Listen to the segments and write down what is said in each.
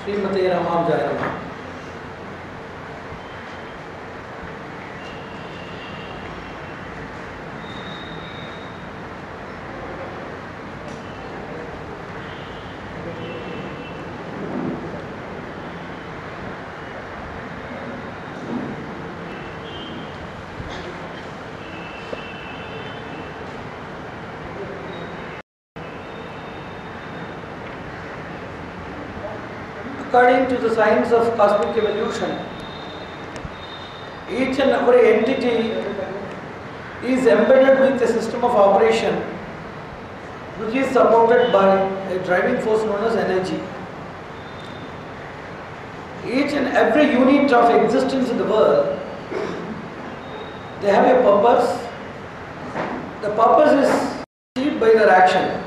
Srimate Ramamjaya Namaha. According to the science of cosmic evolution, each and every entity is embedded with a system of operation which is supported by a driving force known as energy. Each and every unit of existence in the world, they have a purpose. The purpose is achieved by their action.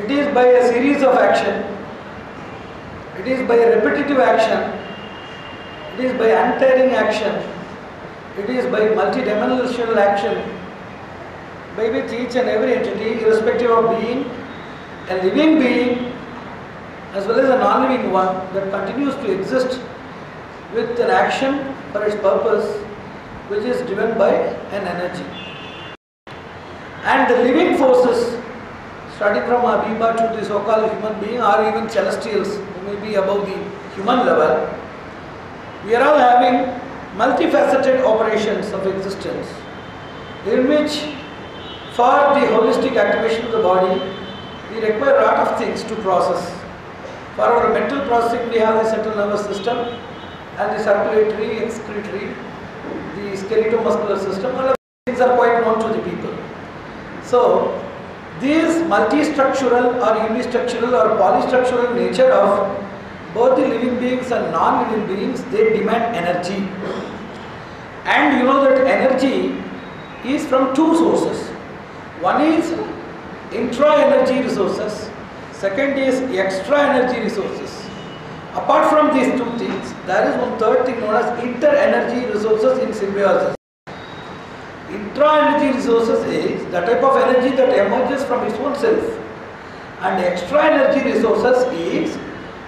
It is by a series of action. It is by a repetitive action, it is by untiring action, it is by multidimensional action, by which each and every entity, irrespective of being a living being as well as a non-living one, that continues to exist with an action for its purpose, which is driven by an energy. And the living forces, starting from amoeba to the so-called human being or even celestials, maybe above the human level, we are all having multifaceted operations of existence in which for the holistic activation of the body we require a lot of things to process. For our mental processing we have the central nervous system and the circulatory, excretory, the skeletal-muscular system. All of these things are quite known to the people. So this multi-structural or unistructural or polystructural nature of both the living beings and non-living beings, they demand energy. And you know that energy is from two sources. One is intra-energy resources, second is extra-energy resources. Apart from these two things, there is one third thing known as inter-energy resources in symbiosis. Intra-energy resources is the type of energy that emerges from its own self, and extra-energy resources is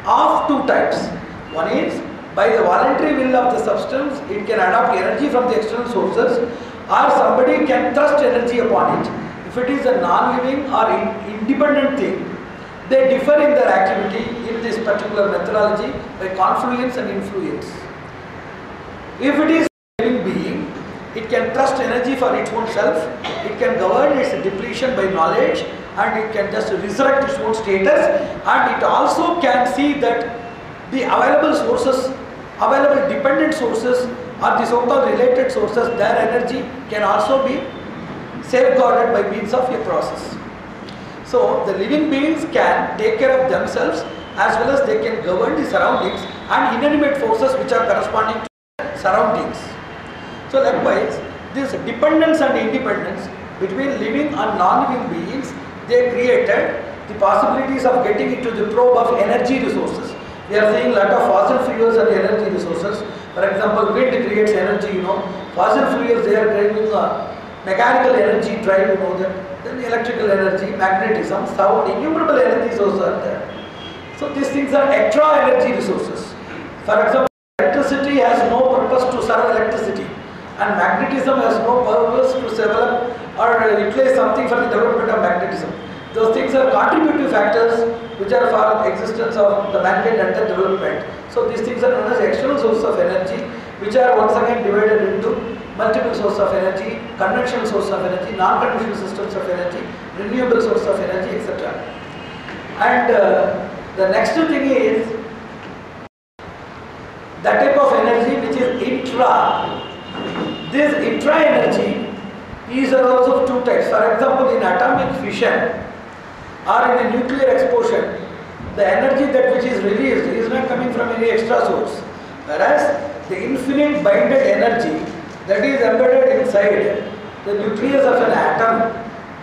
of two types. One is by the voluntary will of the substance, it can adopt energy from the external sources, or somebody can thrust energy upon it. If it is a non-living or independent thing, they differ in their activity in this particular methodology by confluence and influence. If it is a living being, it can thrust energy for its own self, it can govern its depletion by knowledge, and it can just resurrect its own status, and it also can see that the available sources, available dependent sources or the so-called related sources, their energy can also be safeguarded by means of a process. So the living beings can take care of themselves as well as they can govern the surroundings and inanimate forces which are corresponding to surroundings. So likewise, this dependence and independence between living and non-living beings, they created the possibilities of getting into the probe of energy resources. We are seeing a lot of fossil fuels and energy resources. For example, wind creates energy, you know. Fossil fuels, they are driving mechanical energy drive, you know that. Then electrical energy, magnetism, sound, innumerable energy sources are there. So these things are extra energy resources. For example, electricity has no purpose to serve electricity, and magnetism has no purpose to develop or utilize something for the development of magnetism. Those things are contributive factors which are for existence of the mankind and the development. So these things are known as external sources of energy, which are once again divided into multiple sources of energy, conventional sources of energy, non-conventional systems of energy, renewable sources of energy, etc. And the next thing is that type of energy which is intra. This intra-energy is also of two types. For example, in atomic fission or in a nuclear explosion, the energy that which is released is not coming from any extra source. Whereas the infinite binded energy that is embedded inside the nucleus of an atom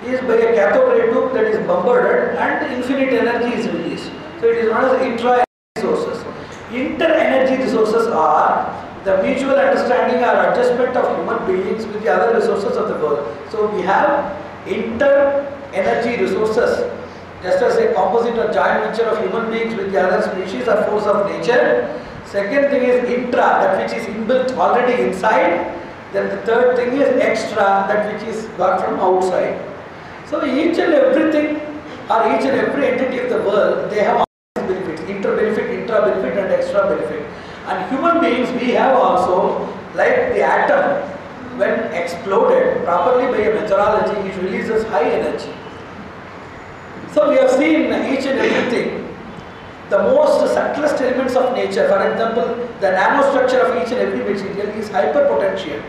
is by a cathode ray tube that is bombarded and infinite energy is released. So it is known as intra-energy sources. Inter-energy resources are the mutual understanding or adjustment of human beings with the other resources of the world. So we have inter-energy resources, just as a composite or joint venture of human beings with the other species or force of nature. Second thing is intra, that which is inbuilt already inside. Then the third thing is extra, that which is got from outside. So each and everything or each and every entity of the world, they have all these benefits, inter-benefit, intra-benefit and extra benefit. And human beings, we have also, like the atom, when exploded properly by a meteorology, it releases high energy. So we have seen each and everything. The most subtlest elements of nature, for example, the nanostructure of each and every material is hyperpotential.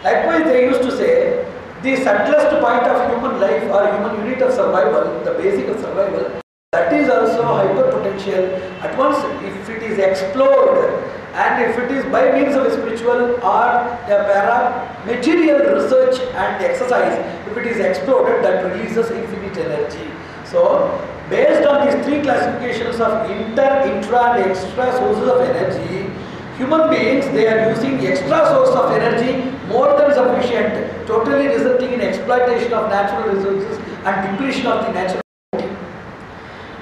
Likewise, they used to say, the subtlest point of human life or human unit of survival, the basic of survival, that is also hyperpotential. At once, if it is explored and if it is by means of a spiritual or a para-material research and exercise, if it is exploded, that releases infinite energy. So, based on these three classifications of inter, intra and extra sources of energy, human beings, they are using extra source of energy more than sufficient, totally resulting in exploitation of natural resources and depletion of the natural reality.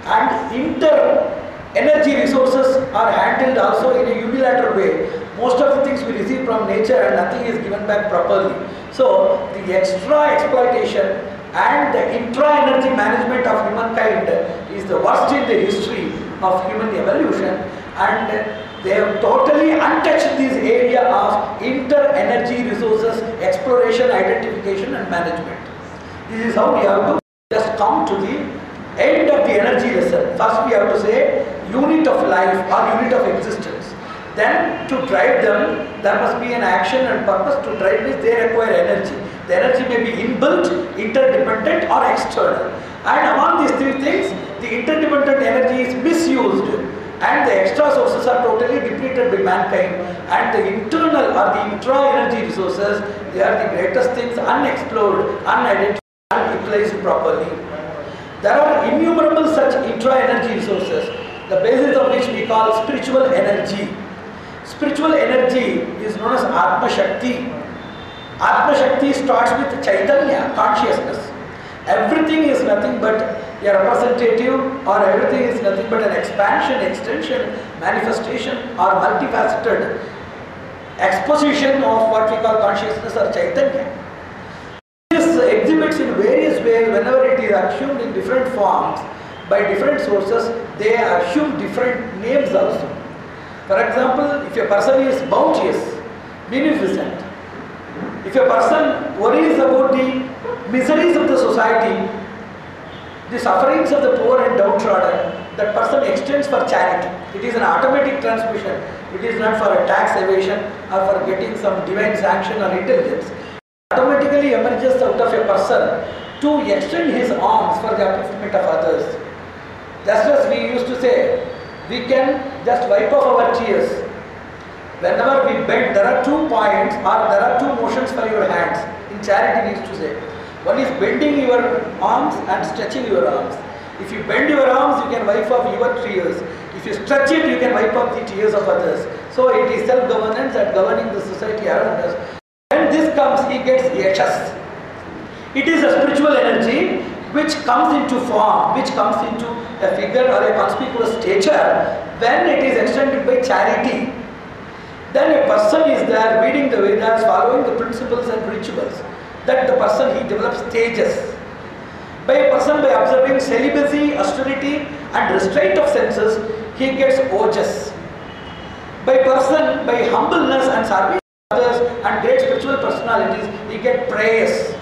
And inter energy resources are handled also in a unilateral way. Most of the things we receive from nature and nothing is given back properly. So, the extra exploitation and the intra-energy management of humankind is the worst in the history of human evolution, and they have totally untouched this area of inter-energy resources, exploration, identification and management. This is how we have to just come to the end of the energy lesson. First we have to say unit of life or unit of existence. Then to drive them, there must be an action and purpose. To drive this, they require energy. The energy may be inbuilt, interdependent or external. And among these three things, the interdependent energy is misused and the extra sources are totally depleted by mankind, and the internal or the intra-energy resources, they are the greatest things unexplored, unidentified, unutilized properly. There are innumerable such intra-energy resources, the basis of which we call spiritual energy. Spiritual energy is known as Atma Shakti. Atma Shakti starts with Chaitanya, consciousness. Everything is nothing but a representative, or everything is nothing but an expansion, extension, manifestation or multifaceted exposition of what we call consciousness or Chaitanya. This exhibits in various ways whenever it is assumed in different forms by different sources. They assume different names also. For example, if a person is bounteous, beneficent, if a person worries about the miseries of the society, the sufferings of the poor and downtrodden, that person extends for charity. It is an automatic transmission. It is not for a tax evasion or for getting some divine sanction or intelligence. It automatically emerges out of a person to extend his arms for the upliftment of others. Just as we used to say, we can just wipe off our tears. Whenever we bend, there are 2 points or there are 2 motions for your hands. In charity we used to say. One is bending your arms and stretching your arms. If you bend your arms, you can wipe off your tears. If you stretch it, you can wipe off the tears of others. So it is self-governance and governing the society around us. When this comes, he gets yashas. It is a spiritual energy which comes into form, which comes into a figure or a conspicuous stature when it is extended by charity. Then a person is there reading the Vedas, following the principles and rituals. That the person, he develops stages. By a person, by observing celibacy, austerity and restraint of senses, he gets ojas. By person, by humbleness and service to others and great spiritual personalities, he gets praise.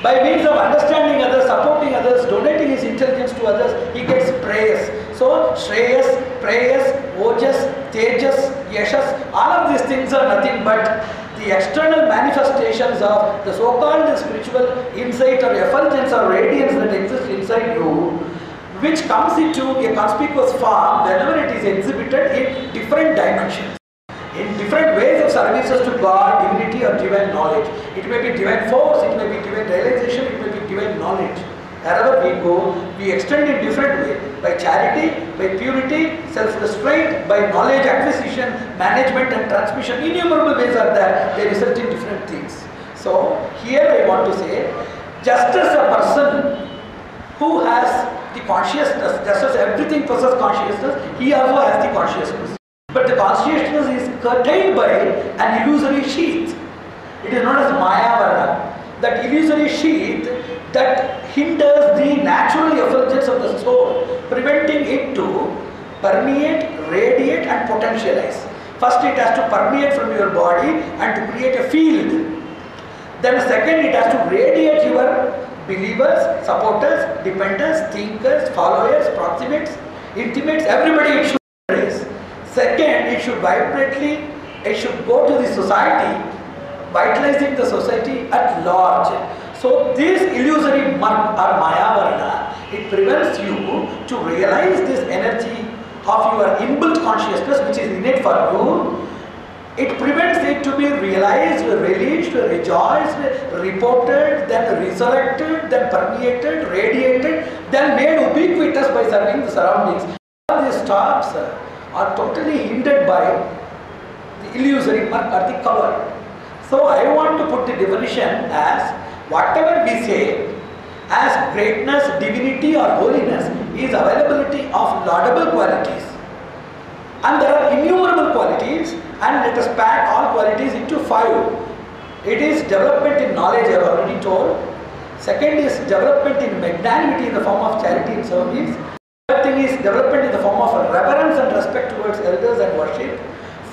By means of understanding others, supporting others, donating his intelligence to others, he gets praise. So, Shreyas, Prayas, Ojas, Tejas, Yashas, all of these things are nothing but the external manifestations of the so-called spiritual insight or effulgence or radiance that exists inside you, which comes into a conspicuous form whenever it is exhibited in different dimensions, in different ways of services to God, divinity or divine knowledge. It may be divine force, it may be divine realization, it may be divine knowledge. Wherever we go, we extend in different ways, by charity, by purity, self-restraint, by knowledge acquisition, management and transmission. Innumerable ways are there, they result in different things. So, here I want to say, just as a person who has the consciousness, just as everything possesses consciousness, he also has the consciousness. But the consciousness is curtailed by an illusory sheath. It is known as Maya Varna. That illusory sheath that hinders the natural effulgence of the soul, preventing it to permeate, radiate and potentialize. First it has to permeate from your body and to create a field. Then second it has to radiate your believers, supporters, dependents, thinkers, followers, proximates, intimates, everybody it should embrace. Second, it should vibrately, it should go to the society, vitalizing the society at large. So this illusory mark or Maya Varna, it prevents you to realize this energy of your inbuilt consciousness which is innate for you. It prevents it to be realized, released, rejoiced, reported, then resurrected, then permeated, radiated, then made ubiquitous by serving the surroundings. All these stops are totally hindered by the illusory mark or the cover. So I want to put the definition as whatever we say as greatness, divinity or holiness is availability of laudable qualities. And there are innumerable qualities, and let us pack all qualities into 5. It is development in knowledge, I have already told. Second is development in magnanimity in the form of charity and service. Third thing is development in the form of reverence and respect towards elders and worship.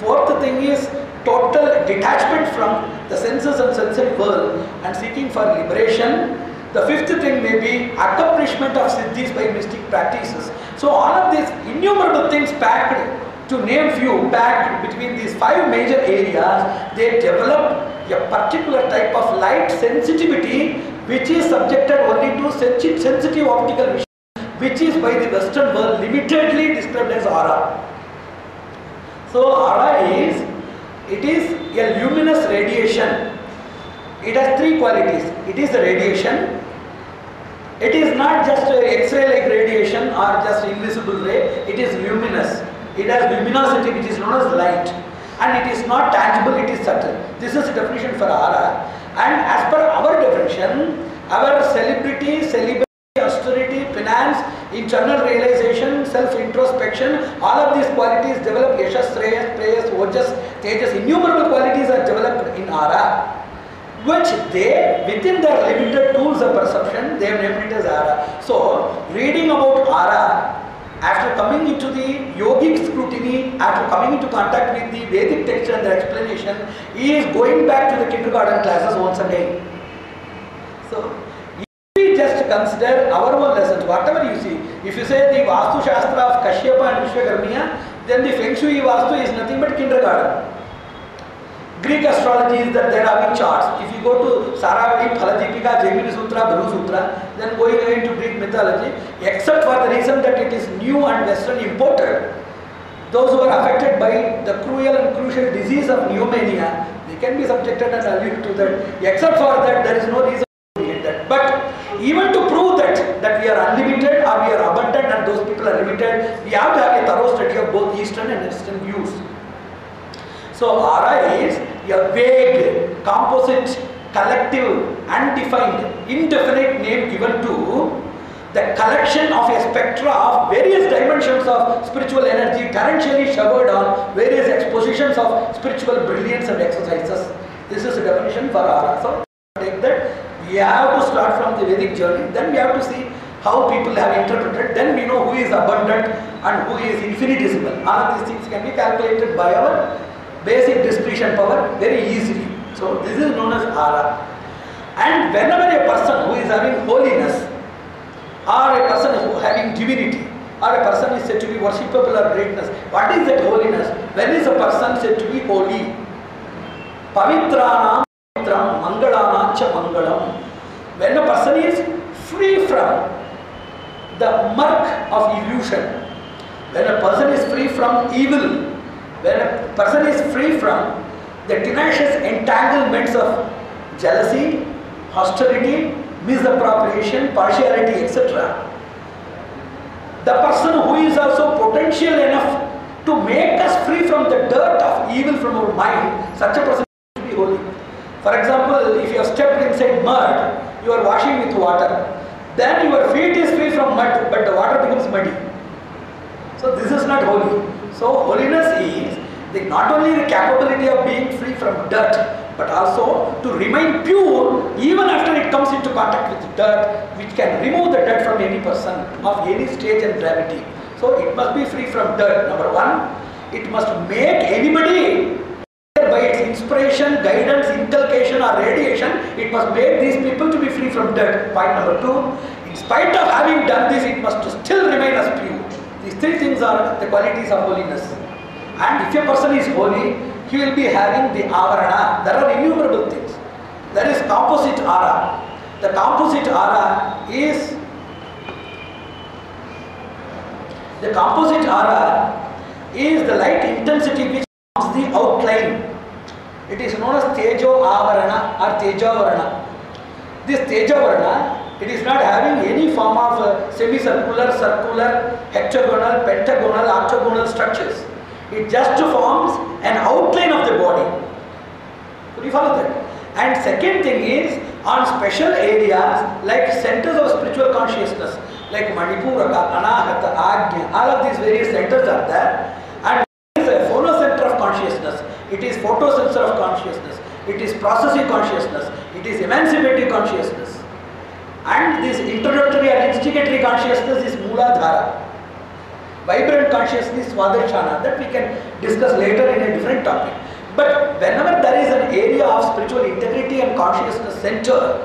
Fourth thing is total detachment from the senses and sensory world and seeking for liberation. The fifth thing may be accomplishment of siddhis by mystic practices. So all of these innumerable things packed, to name few, packed between these 5 major areas, they develop a particular type of light sensitivity which is subjected only to sensitive optical vision, which is by the Western world limitedly described as aura. So aura is, it is a luminous radiation. It has 3 qualities. It is a radiation. It is not just X-ray like radiation or just invisible ray. It is luminous. It has luminosity which is known as light. And it is not tangible, it is subtle. This is the definition for aura. And as per our definition, our celebrity, austerity, finance, internal realization, self-introspection, all of these qualities develop yashas, shreyas, prayas, ojas, tejas, innumerable qualities are developed in aura, which they, within their limited tools of perception, they have named it as aura. So, reading about aura, after coming into the yogic scrutiny, after coming into contact with the Vedic text and their explanation, he is going back to the kindergarten classes once again. So, just consider our own lessons, whatever you see. If you say the Vastu Shastra of Kashyapa and Vishwakarmiya, then the Feng Shui Vastu is nothing but kindergarten. Greek astrology is that there are big charts. If you go to Saravati, Phaladipika, Jaimini Sutra, Bhru Sutra, then going into Greek mythology, except for the reason that it is new and Western imported, those who are affected by the cruel and crucial disease of pneumonia, they can be subjected and alluded to that. Except for that, there is no reason to get that. But even to prove that we are unlimited or we are abundant and those people are limited, we have to have a thorough study of both Eastern and Western views. So aura is a vague, composite, collective, undefined, indefinite name given to the collection of a spectra of various dimensions of spiritual energy torrentially showered on various expositions of spiritual brilliance and exercises. This is the definition for aura. So take that. We have to start from the Vedic journey, then we have to see how people have interpreted, then we know who is abundant and who is infinitesimal. All of these things can be calculated by our basic discretion power very easily. So this is known as aura. And whenever a person who is having holiness, or a person who is having divinity, or a person is said to be worshipable or greatness, what is that holiness? When is a person said to be holy? Pavitranam pavitram mangalanam cha mangalam. When a person is free from the murk of illusion, when a person is free from evil, when a person is free from the tenacious entanglements of jealousy, hostility, misappropriation, partiality, etc. The person who is also potential enough to make us free from the dirt of evil from our mind, such a person should be holy. For example, if you have stepped inside mud, you are washing with water. then your feet is free from mud, but the water becomes muddy. So this is not holy. So holiness is not only the capability of being free from dirt, but also to remain pure even after it comes into contact with dirt, which can remove the dirt from any person of any stage and gravity. So it must be free from dirt. Number one, it must make anybody, by its inspiration, guidance, inculcation or radiation, it must make these people to be free from dirt. Point number two, in spite of having done this, it must still remain as pure. These three things are the qualities of holiness. And if a person is holy, he will be having the avarana. There are innumerable things. There is composite aura. The composite aura is the light intensity which forms the outline. It is known as tejo avarana or tejavarana. This tejavarana, it is not having any form of semicircular, circular, hexagonal, pentagonal, octagonal structures. It just forms an outline of the body. Could you follow that? And second thing is, on special areas like centers of spiritual consciousness, like Manipuraka, Anahata, Agnya, all of these various centers are there. And it is a phonocenter of consciousness. It is photosensor of consciousness. It is processing consciousness. It is emancipative consciousness. And this introductory and instigatory consciousness is Mooladhara. Vibrant consciousness is Swadharshana. That we can discuss later in a different topic. But whenever there is an area of spiritual integrity and consciousness center,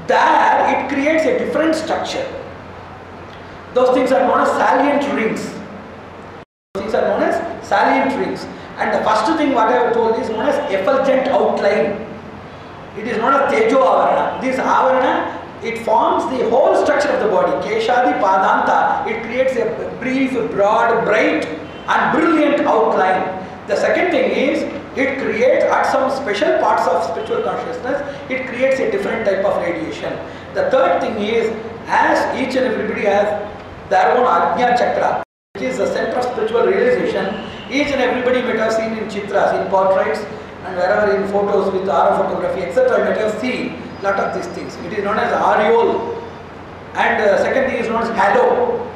there it creates a different structure. Those things are known as salient rings. And the first thing what I have told is known as effulgent outline. It is known as Tejo Avarana. This Avarana, it forms the whole structure of the body. Keshadi Padanta, it creates a brief, broad, bright and brilliant outline. The second thing is, it creates at some special parts of spiritual consciousness, it creates a different type of radiation. The third thing is, as each and everybody has their own Ajna Chakra, which is the center of spiritual realization, each and everybody might have seen in chitras, in portraits, and wherever in photos with aura photography, etc., might have seen a lot of these things. It is known as aureole, and second thing is known as halo.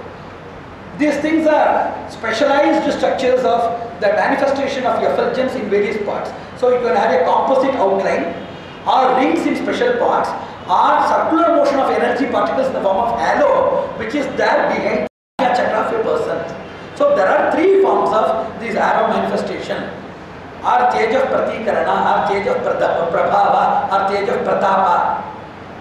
These things are specialized structures of the manifestation of effulgence in various parts. So you can have a composite outline, or rings in special parts, or circular motion of energy particles in the form of halo, which is there behind the chakra of a person. So there are three forms of this arrow manifestation. Or tej of pratikarana, or tej of prabhava, or tej of pratapa.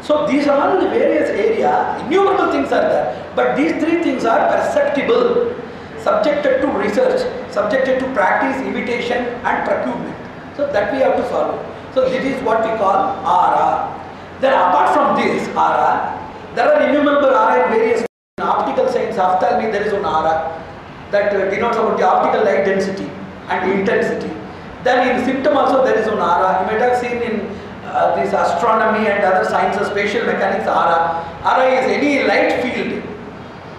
So these are all the various areas, innumerable things are there. But these three things are perceptible, subjected to research, subjected to practice, imitation and procurement. So that we have to follow. So this is what we call aura. Then apart from this aura, there are innumerable aura in various optical science. Ophthalmy, there is one aura that denotes about the optical light density and intensity. Then in symptom also there is one aura. You might have seen in this astronomy and other sciences, spatial mechanics aura. Aura is any light field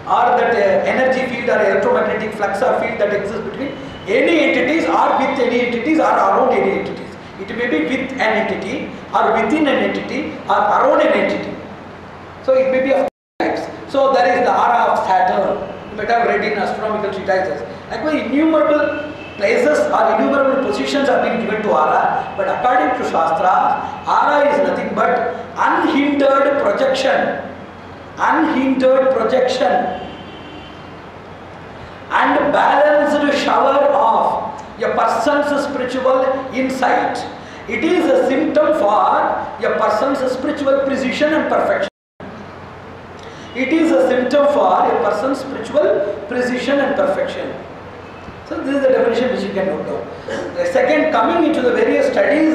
or that energy field or electromagnetic flux or field that exists between any entities or with any entities or around any entities. It may be with an entity or within an entity or around an entity. So it may be of types. So there is the aura of Saturn. You might have read in astronomical treatises. Likewise, innumerable places or innumerable positions have been given to aura, but according to Shastra, aura is nothing but unhindered projection and balanced shower of a person's spiritual insight. It is a symptom for a person's spiritual precision and perfection. It is a symptom for a person's spiritual precision and perfection. So this is the definition which you can note down. The second, coming into the various studies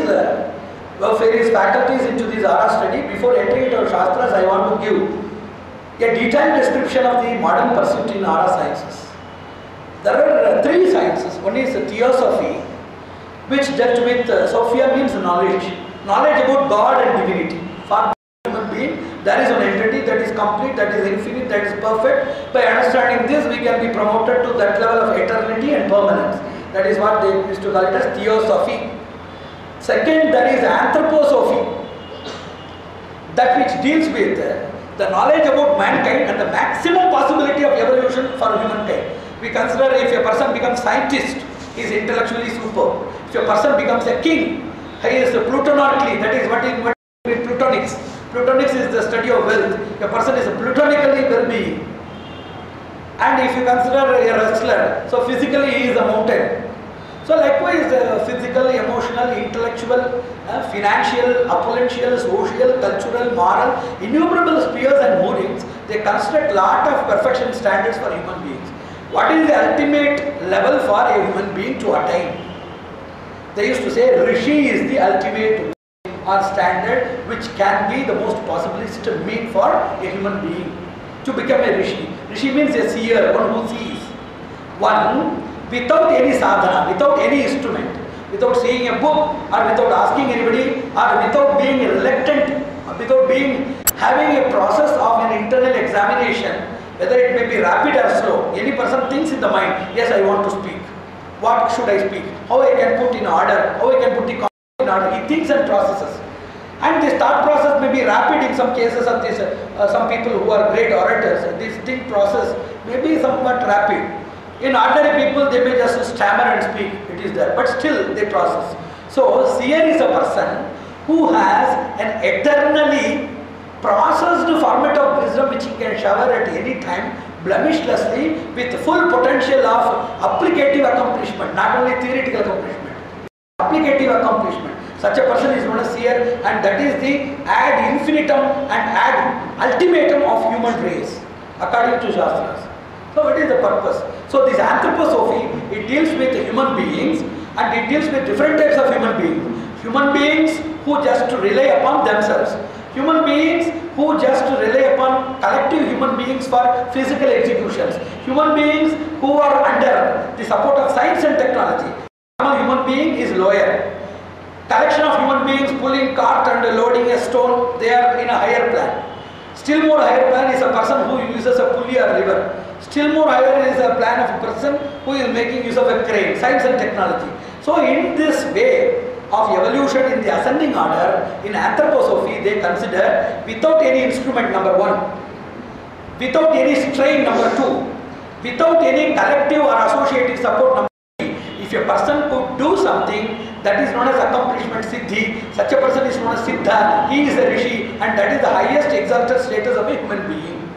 of various faculties into this aura study, before entering into our Shastras, I want to give a detailed description of the modern pursuit in aura sciences. There are three sciences. One is Theosophy, which dealt with, Sophia means knowledge. Knowledge about God and divinity. For human being, there is an entity that is complete, that is infinite, that is perfect. By understanding this, we can be promoted to that level of eternity and permanence. That is what they used to call it as Theosophy. Second, there is Anthroposophy, that which deals with the knowledge about mankind and the maximum possibility of evolution for humankind. We consider if a person becomes scientist, he is intellectually superb. If a person becomes a king, he is plutonically, that is what is plutonics. Plutonics is the study of wealth. A person is platonically well-being. And if you consider a wrestler, so physically he is a mountain. So likewise, physical, emotional, intellectual, financial, opulential, social, cultural, moral, innumerable spheres and moodings, they construct lot of perfection standards for human beings. What is the ultimate level for a human being to attain? They used to say Rishi is the ultimate or standard which can be the most possibilist mean for a human being to become a Rishi. Rishi means a seer, one who sees. One without any sadhana, without any instrument, without seeing a book or without asking anybody or without being reluctant, without having a process of an internal examination, whether it may be rapid or slow. Any person thinks in the mind, yes, I want to speak. What should I speak? How I can put in order? How I can put the concept in order? He thinks and processes. And this thought process may be rapid in some cases of this, some people who are great orators. This think process may be somewhat rapid. In ordinary people, they may just stammer and speak, it is there, but still they process. So, seer is a person who has an eternally processed format of wisdom which he can shower at any time, blemishlessly, with full potential of applicative accomplishment, not only theoretical accomplishment, applicative accomplishment. Such a person is known as seer, and that is the ad infinitum and ad ultimatum of human race, according to Shastras. So what is the purpose? So this anthroposophy, it deals with human beings and it deals with different types of human beings. Human beings who just rely upon themselves. Human beings who just rely upon collective human beings for physical executions. Human beings who are under the support of science and technology. A human being is lower. Collection of human beings pulling cart and loading a stone, they are in a higher plan. Still more higher plan is a person who uses a pulley or lever. Still more higher is a plan of a person who is making use of a crane, science and technology. So in this way of evolution in the ascending order, in anthroposophy they consider without any instrument, number one, without any strain, number two, without any collective or associative support, number three, if a person could do something, that is known as accomplishment siddhi. Such a person is known as siddha. He is a rishi, and that is the highest exalted status of a human being.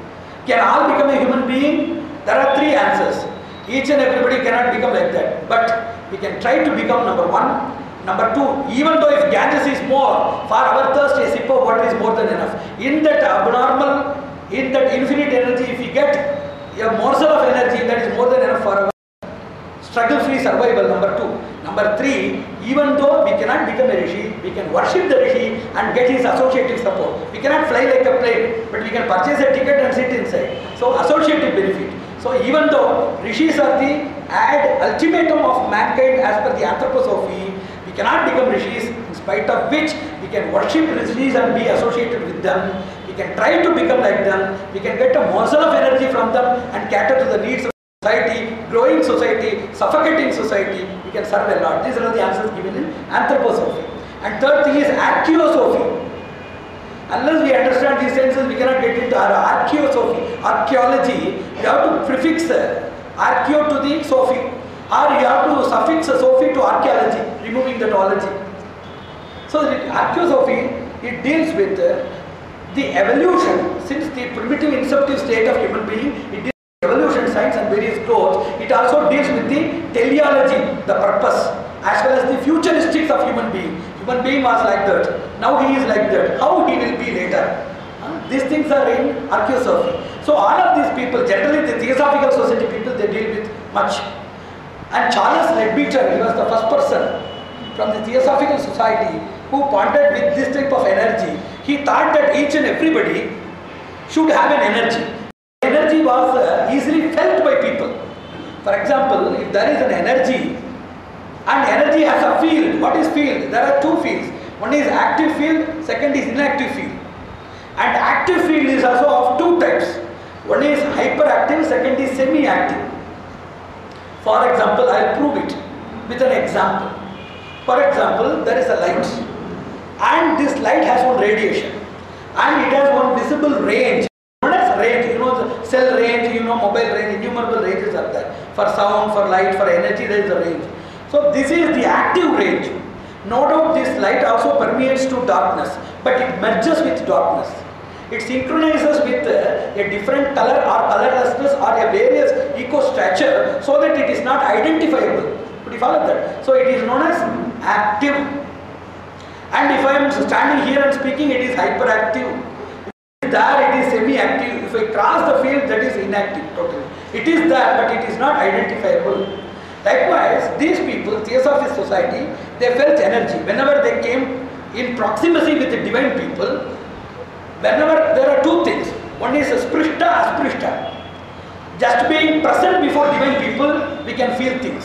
Can all become a human being? There are three answers. Each and everybody cannot become like that. But we can try to become number one. Number two, even though if Ganges is more, for our thirst a sip of water is more than enough. In that abnormal, in that infinite energy, if we get a morsel of energy, that is more than enough for our struggle-free survival, number two. Number three, even though we cannot become a rishi, we can worship the rishi and get his associative support. We cannot fly like a plane, but we can purchase a ticket and sit inside. So associative benefit. So even though rishis are the ad ultimatum of mankind as per the anthroposophy, we cannot become rishis, in spite of which we can worship rishis and be associated with them. We can try to become like them. We can get a morsel of energy from them and cater to the needs of society, growing society, suffocating society. We can serve a lot. These are the answers given in anthroposophy. And third thing is archaeosophy. Unless we understand these senses, we cannot get into our archaeosophy. Archaeology, you have to prefix archeo to the sophy, or you have to suffix sophy to archaeology, removing the ology. So the archaeosophy, it deals with the evolution. Since the primitive inceptive state of human being, it deals with evolution, science and various growths. It also deals with the teleology, the purpose, as well as the futuristics of human being. Human being was like that, now he is like that, how he will be later. These things are in archaeosophy. So all of these people, generally the Theosophical Society people, they deal with much. And Charles Leadbeater, he was the first person from the Theosophical Society who pondered with this type of energy. He thought that each and everybody should have an energy. Energy was easily felt by people. For example, if there is an energy, and energy has a field. What is field? There are two fields. One is active field, second is inactive field. And active field is also of two types. One is hyperactive, second is semi-active. For example, I will prove it with an example. For example, there is a light, and this light has one radiation, and it has one visible range. cell range, you know, mobile range, innumerable ranges are there. For sound, for light, for energy, there is a range. So this is the active range. No doubt this light also permeates to darkness, but it merges with darkness. It synchronizes with a different color or colorlessness or a various eco-structure so that it is not identifiable. Could you follow that? So it is known as active. And if I am standing here and speaking, it is hyperactive. If there, it is semi-active. If I cross the field, that is inactive totally. It is there, but it is not identifiable. Likewise, these people, Theosophic society, they felt energy. Whenever they came in proximity with the divine people, whenever there are two things. One is sprishta, asprishta. Just being present before divine people, we can feel things.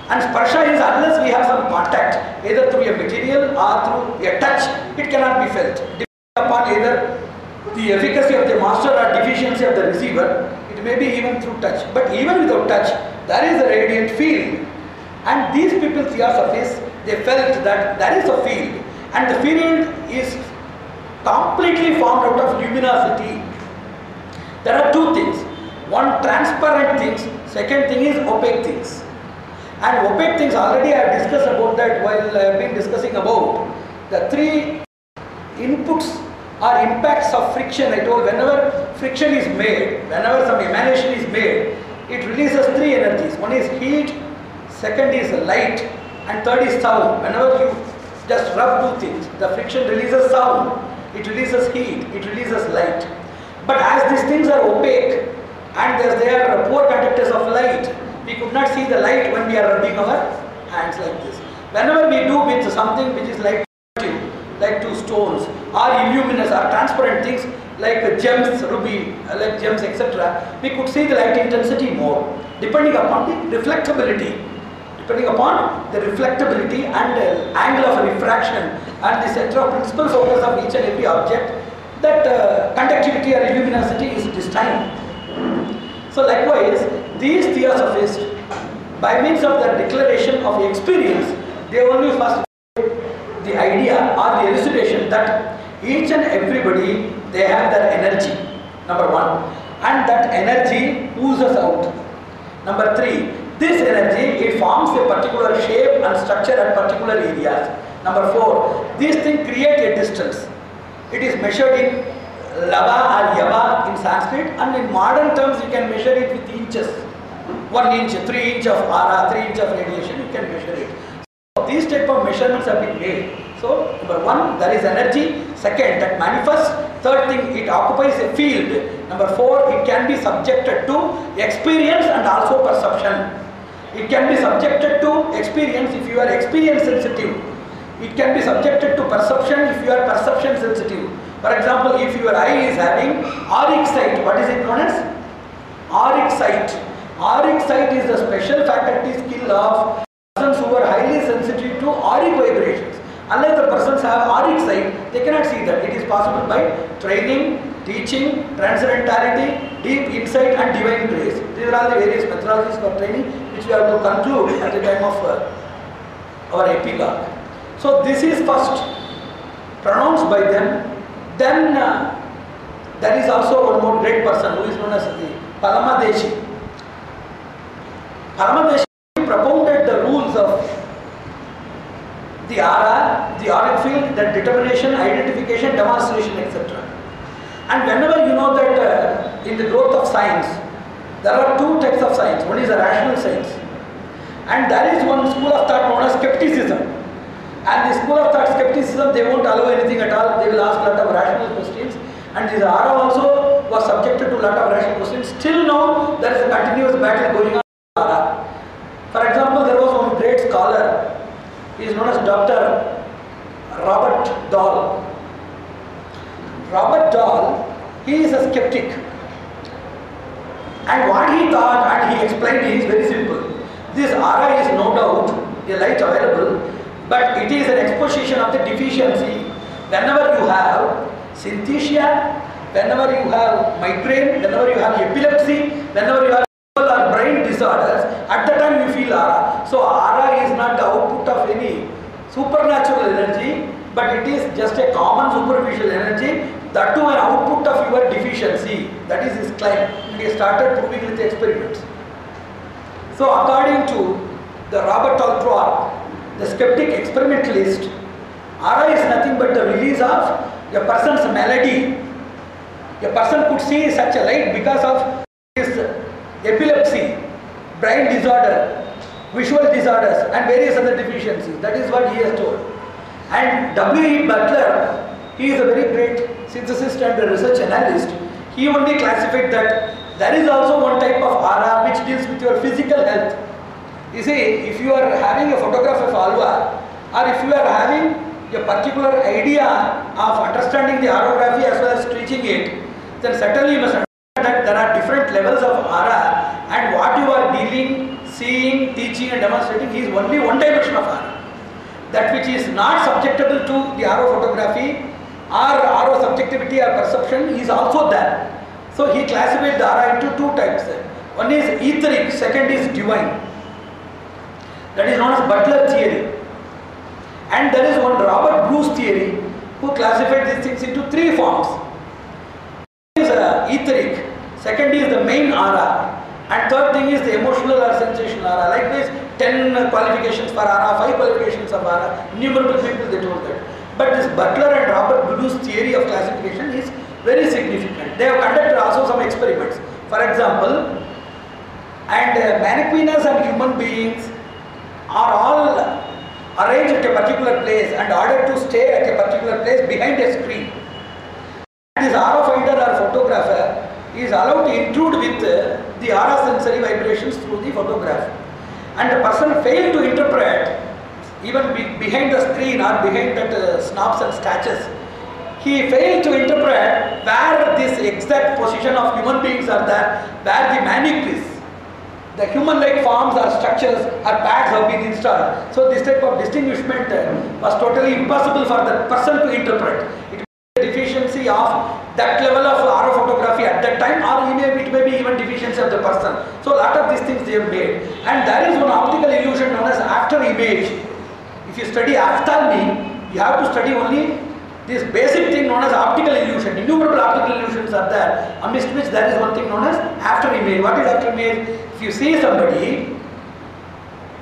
And sparsha is unless we have some contact, either through a material or through a touch, it cannot be felt. Depending upon either the efficacy of the master or deficiency of the receiver, it may be even through touch. But even without touch, there is a radiant field. And these people, Theosophists, they felt that there is a field. And the field is completely formed out of luminosity. There are two things. One, transparent things. Second thing is opaque things. And opaque things, already I have discussed about that while I have been discussing about the three inputs or impacts of friction. I told whenever friction is made, whenever some emanation is made, it releases three energies. One is heat, second is light, and third is sound. Whenever you just rub two things, the friction releases sound, it releases heat, it releases light. But as these things are opaque and they are poor conductors of light, we could not see the light when we are rubbing our hands like this. Whenever we do with something which is like two stones or illuminous or transparent things like gems, ruby, like gems, etc., we could see the light intensity more, depending upon the reflectability. Depending upon the reflectability and angle of refraction and the center of principal focus of each and every object, that conductivity or luminosity is destined. So likewise, these Theosophists, by means of their declaration of experience, they only first the idea or the elucidation that each and everybody, they have their energy, number one, and that energy oozes out. Number three, this energy, it forms a particular shape and structure at particular areas. Number four, these things create a distance. It is measured in lava or yava in Sanskrit, and in modern terms you can measure it with inches. 1 inch, 3 inch of aura, 3 inch of radiation, you can measure it. So these type of measurements have been made. So number one, there is energy. Second, that manifests. Third thing, it occupies a field. Number four, it can be subjected to experience and also perception. It can be subjected to experience if you are experience sensitive. It can be subjected to perception if you are perception sensitive. For example, if your eye is having auric sight, what is it known as? Auric sight. Auric sight is the special faculty skill of persons who are highly sensitive to auric vibrations. Unless the persons have auric sight, they cannot see that. It is possible by training, teaching, transcendentality, deep insight and divine grace. These are all the various methodologies for training which we have to conclude at the time of our epilogue. So this is first pronounced by them. Then there is also one more great person who is known as the Palamadeshi. Palamadeshi propounded the rules of the aura, the auric field, the determination, identification, demonstration, etc. And whenever you know that in the growth of science, there are two types of science. One is a rational science, and there is one school of thought known as skepticism. And the school of thought skepticism, they won't allow anything at all. They will ask a lot of rational questions. And this aura also was subjected to a lot of rational questions. Still now, there is a continuous battle going on with aura. For example, there was one great scholar. He is known as Dr. Robert Dahl. Robert Dahl, he is a skeptic. And what he thought and he explained is very simple. This aura is no doubt a light available, but it is an exposition of the deficiency. Whenever you have synesthesia, whenever you have migraine, whenever you have epilepsy, whenever you have brain disorders, at the time you feel aura. So aura is not the output of any supernatural energy, but it is just a common superficial energy, that too an output of your deficiency. That is his claim. And he started proving with experiments. So according to the Robert Altroir, the skeptic experimentalist, aura is nothing but the release of a person's malady. A person could see such a light because of his epilepsy, brain disorder, visual disorders and various other deficiencies. That is what he has told. And W.E. Butler, he is a very great synthesist and a research analyst. He only classified that there is also one type of aura which deals with your physical health. You see, if you are having a photograph of halwa, or if you are having a particular idea of understanding the orography as well as teaching it, then certainly you must understand that there are different levels of aura, and what you are dealing, seeing, teaching and demonstrating is only one dimension of aura. That which is not subjectable to the aura photography or aura subjectivity or perception is also there. So he classified the aura into two types. One is etheric, second is divine. That is known as Butler theory. And there is one Robert Bruce theory who classified these things into three forms. One is etheric, second is the main aura, and third thing is the emotional or sensational aura. Likewise, 10 qualifications for aura, 5 qualifications of aura, innumerable people they told that. But this Butler and Robert Bruce theory of classification is very significant. They have conducted also some experiments. For example, and mannequins and human beings are all arranged at a particular place and ordered to stay at a particular place behind a screen. This aura finder or photographer is allowed to intrude with the aura sensory vibrations through the photograph. And the person failed to interpret, even behind the screen or behind that snobs and statues, he failed to interpret where this exact position of human beings are there, where the mannequins, the human-like forms or structures or pads have been installed. So this type of distinguishment was totally impossible for the person to interpret. It was a deficiency of that level of aura photography at that time, or it may be even deficiency of the person. So a lot of these things they have made. And there is one optical illusion known as after image. If you study ophthalmy, you have to study only this basic thing known as optical illusion. Innumerable optical illusions are there, amidst which there is one thing known as after image. What is after image? If you see somebody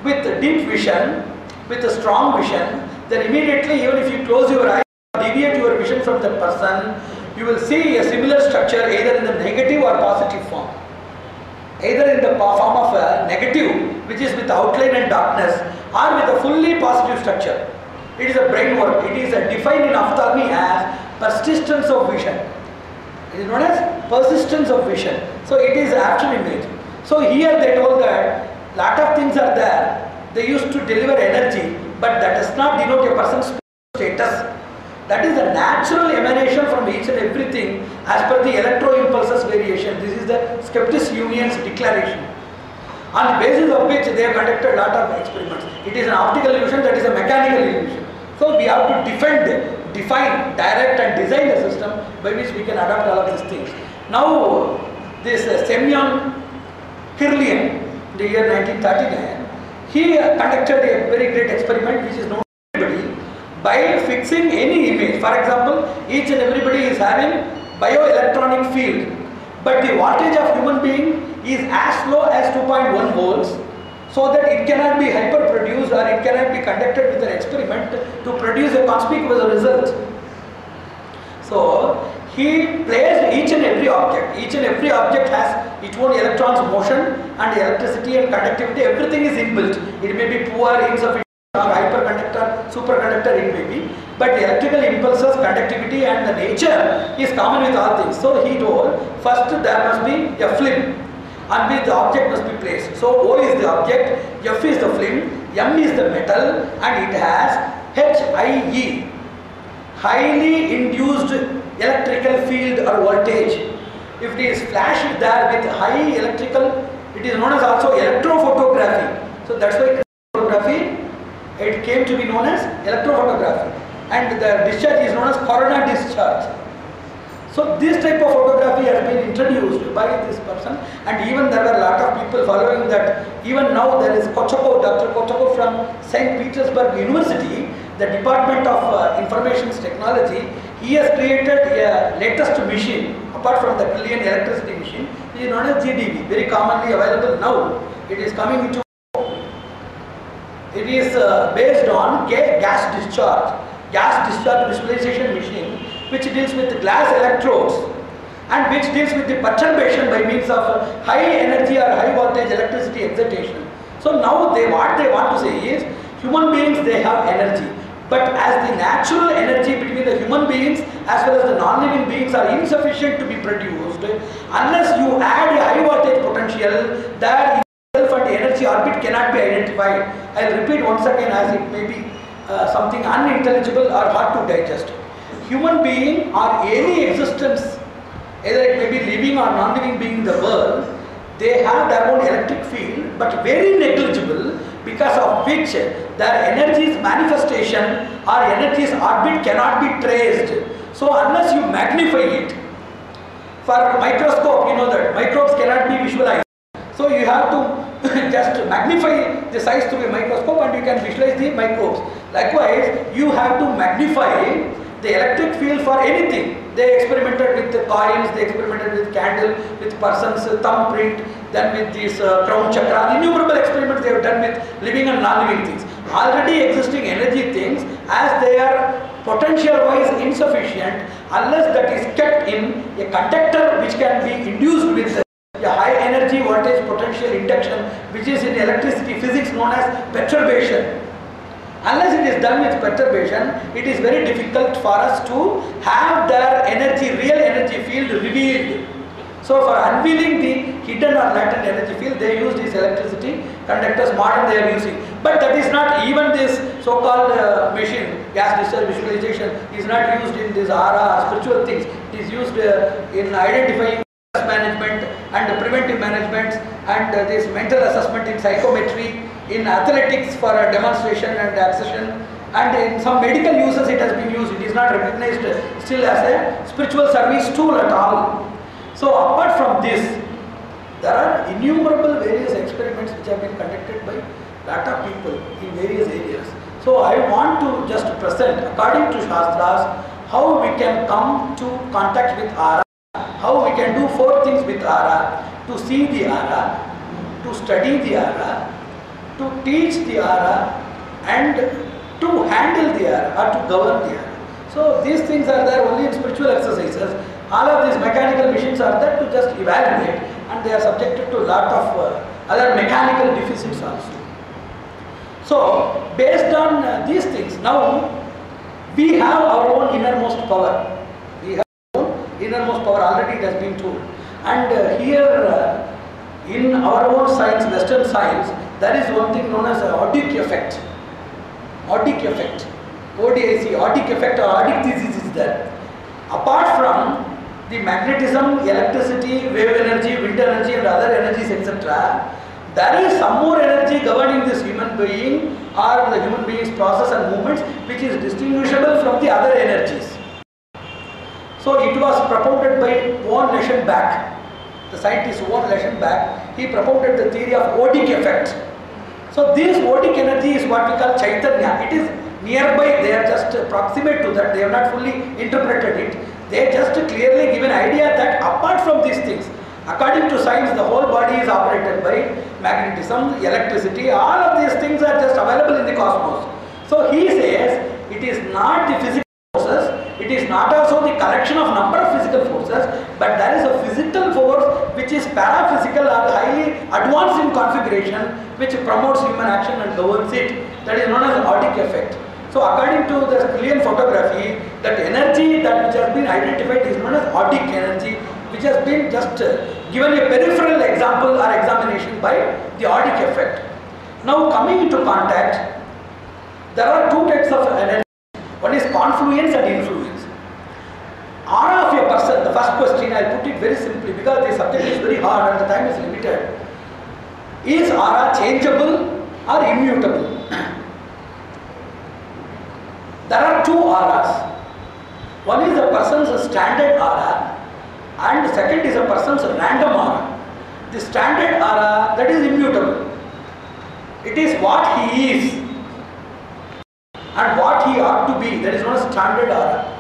with deep vision, with a strong vision, then immediately, even if you close your eyes, deviate your vision from that person, you will see a similar structure either in the negative or positive form. Either in the form of a negative, which is with outline and darkness, or with a fully positive structure. It is a brain work. It is defined in ophthalmy as persistence of vision. It is known as persistence of vision. So it is after image. So here they told that lot of things are there. They used to deliver energy, but that does not denote a person's status. That is a natural emanation from each and everything as per the electro-impulses variation. This is the Skeptics Union's declaration, on the basis of which they have conducted a lot of experiments. It is an optical illusion, that is a mechanical illusion. So we have to define, direct and design a system by which we can adapt all of these things. Now this Semyon Kirlian, in the year 1939, he conducted a very great experiment which is known to everybody by fixing any image. For example, each and everybody is having bioelectronic field, but the voltage of human being is as low as 2.1 volts, so that it cannot be hyper-produced or it cannot be conducted with an experiment to produce a conspicuous result. So he placed each and every object. Each and every object has its own electrons motion and electricity and conductivity. Everything is inbuilt. It may be poor, insufficient, or hyperconductor, superconductor it may be. But the electrical impulses, conductivity and the nature is common with all things. So he told, first there must be a film on which the object must be placed. So O is the object, F is the film, M is the metal, and it has HIE, highly induced electrical field or voltage. If it is flashed there with high electrical, it is known as also electrophotography. So that's why photography, it came to be known as electrophotography. And the discharge is known as corona discharge. So this type of photography has been introduced by this person, and even there were a lot of people following that. Even now there is Kochakov, Dr. Kochakov from St. Petersburg University, the Department of Information Technology. He has created a latest machine apart from the trillion electricity machine, which is known as GDB, very commonly available now. It is coming into, it is based on gas discharge visualization machine, which deals with glass electrodes and which deals with the perturbation by means of high energy or high voltage electricity excitation. So now what they want to say is, human beings, they have energy, but as the natural energy between the human beings as well as the non-living beings are insufficient to be produced, unless you add a high voltage potential, that itself and energy orbit cannot be identified. I will repeat once again, as it may be something unintelligible or hard to digest. Human being or any existence, either it may be living or non-living being in the world, they have their own electric field, but very negligible, because of which their energy's manifestation or energy's orbit cannot be traced. So unless you magnify it, for microscope, you know that microbes cannot be visualized. So you have to just magnify the size through a microscope and you can visualize the microbes. Likewise, you have to magnify the electric field for anything. They experimented with the coins, they experimented with candle, with person's thumbprint, then with this crown chakra. Innumerable experiments they have done with living and non-living things. Already existing energy things, as they are potential wise insufficient, unless that is kept in a conductor which can be induced with a high energy voltage potential induction, which is in electricity physics known as perturbation. Unless it is done with perturbation, it is very difficult for us to have their energy, real energy field revealed. So for unveiling the hidden or latent energy field, they use these electricity conductors, modern they are using. But that is not, even this so-called machine, gas discharge visualization, is not used in this aura, spiritual things. It is used in identifying management and preventive management and this mental assessment in psychometry, in athletics for a demonstration and accession, and in some medical uses it has been used. It is not recognized still as a spiritual service tool at all. So apart from this, there are innumerable various experiments which have been conducted by lot of people in various areas. So I want to just present, according to Shastras, how we can come to contact with aura, how we can do 4 things with aura: to see the aura, to study the aura, to teach the aura, and to handle the aura or to govern the aura. So these things are there only in spiritual exercises. All of these mechanical machines are there to just evaluate, and they are subjected to a lot of other mechanical deficits also. So based on these things, now we have our own innermost power. We have our own innermost power, already it has been told. And here in our own science, Western science, there is one thing known as odic effect. Odic effect. ODIC, odic effect or odic thesis is there. Apart from the magnetism, electricity, wave energy, wind energy and other energies, etc., there is some more energy governing this human being or the human being's process and movements, which is distinguishable from the other energies. So it was propounded by von Leschenbach, the scientist von Leschenbach. He propounded the theory of odic effect. So this odic energy is what we call Chaitanya. It is nearby, they are just proximate to that, they have not fully interpreted it. They just clearly give an idea that apart from these things, according to science, the whole body is operated by magnetism, electricity, all of these things are just available in the cosmos. So he says it is not the physical forces, it is not also the collection of number of physical forces, but there is a physical force which is paraphysical or highly advanced in configuration, which promotes human action and governs it. That is known as the odic effect. So according to the Killian photography, that energy that which has been identified is known as odic energy, which has been just given a peripheral example or examination by the odic effect. Now coming into contact, there are 2 types of energy. One is confluence and influence. Aura of a person, the first question, I put it very simply because the subject is very hard and the time is limited. Is aura changeable or immutable? There are 2 auras. One is a person's standard aura and second is a person's random aura. The standard aura, that is immutable. It is what he is and what he ought to be, that is known as standard aura.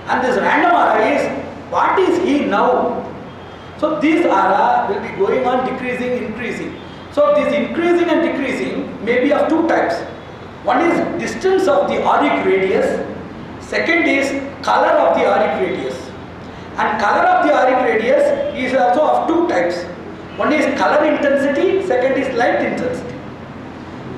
And this random aura is what is he now? So this aura will be going on decreasing, increasing. So this increasing and decreasing may be of two types. One is distance of the auric radius, second is color of the auric radius. And color of the auric radius is also of two types. One is color intensity, second is light intensity.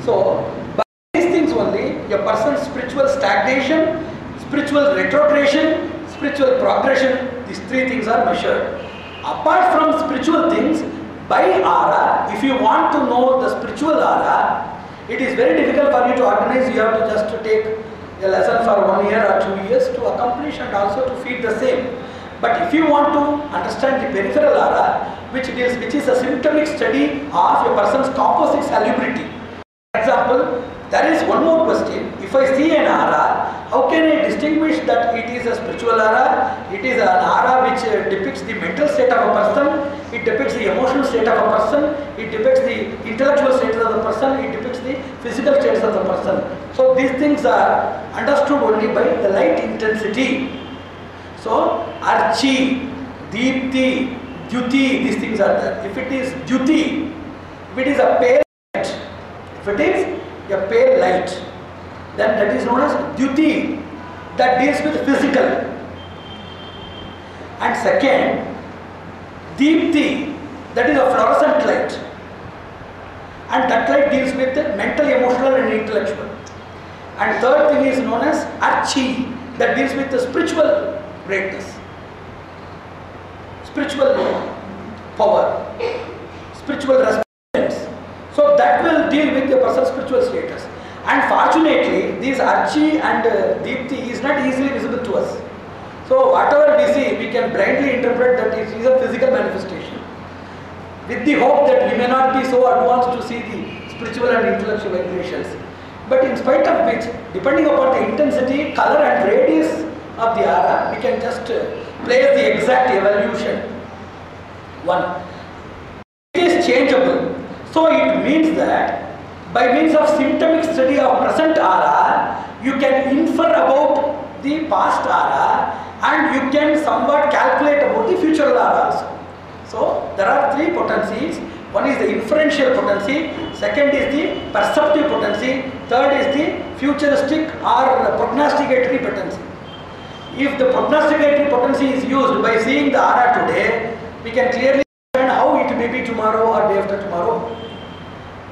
So by these things only, a person's spiritual stagnation, spiritual retrogression, spiritual progression, these three things are measured. Apart from spiritual things, by aura, if you want to know the spiritual aura, it is very difficult for you to organize. You have to just take a lesson for 1 year or 2 years to accomplish and also to feed the same. But if you want to understand the peripheral aura, which is a symptomatic study of a person's composite salubrity. For example, there is one more question. If I see an aura, how can I distinguish that it is a spiritual aura? It is an aura which depicts the mental state of a person, it depicts the emotional state of a person, it depicts the intellectual status of the person, it depicts the physical status of the person. So these things are understood only by the light intensity. So Archi, Deepti, Dyuti, these things are there. If it is Dyuti, if it is a pale light, if it is a pale light, then that is known as Dyuti, that deals with physical. And second, Deepti, that is a fluorescent light, and that light deals with mental, emotional and intellectual. And third thing is known as Archi, that deals with the spiritual greatness, spiritual power, spiritual response. So that will deal with the person's spiritual status. And fortunately, these Archi and Deepti is not easily visible to us. So whatever we see, we can blindly interpret that it is a physical manifestation, with the hope that we may not be so advanced to see the spiritual and intellectual vibrations. But in spite of which, depending upon the intensity, color and radius of the aura, we can just place the exact evolution. One, it is changeable. So it means that by means of symptomatic study of present aura, you can infer about the past aura and you can somewhat calculate about the future aura also. So there are three potencies. One is the inferential potency, second is the perceptive potency, third is the futuristic or prognosticatory potency. If the prognosticatory potency is used by seeing the aura today, we can clearly understand how it may be tomorrow or day after tomorrow,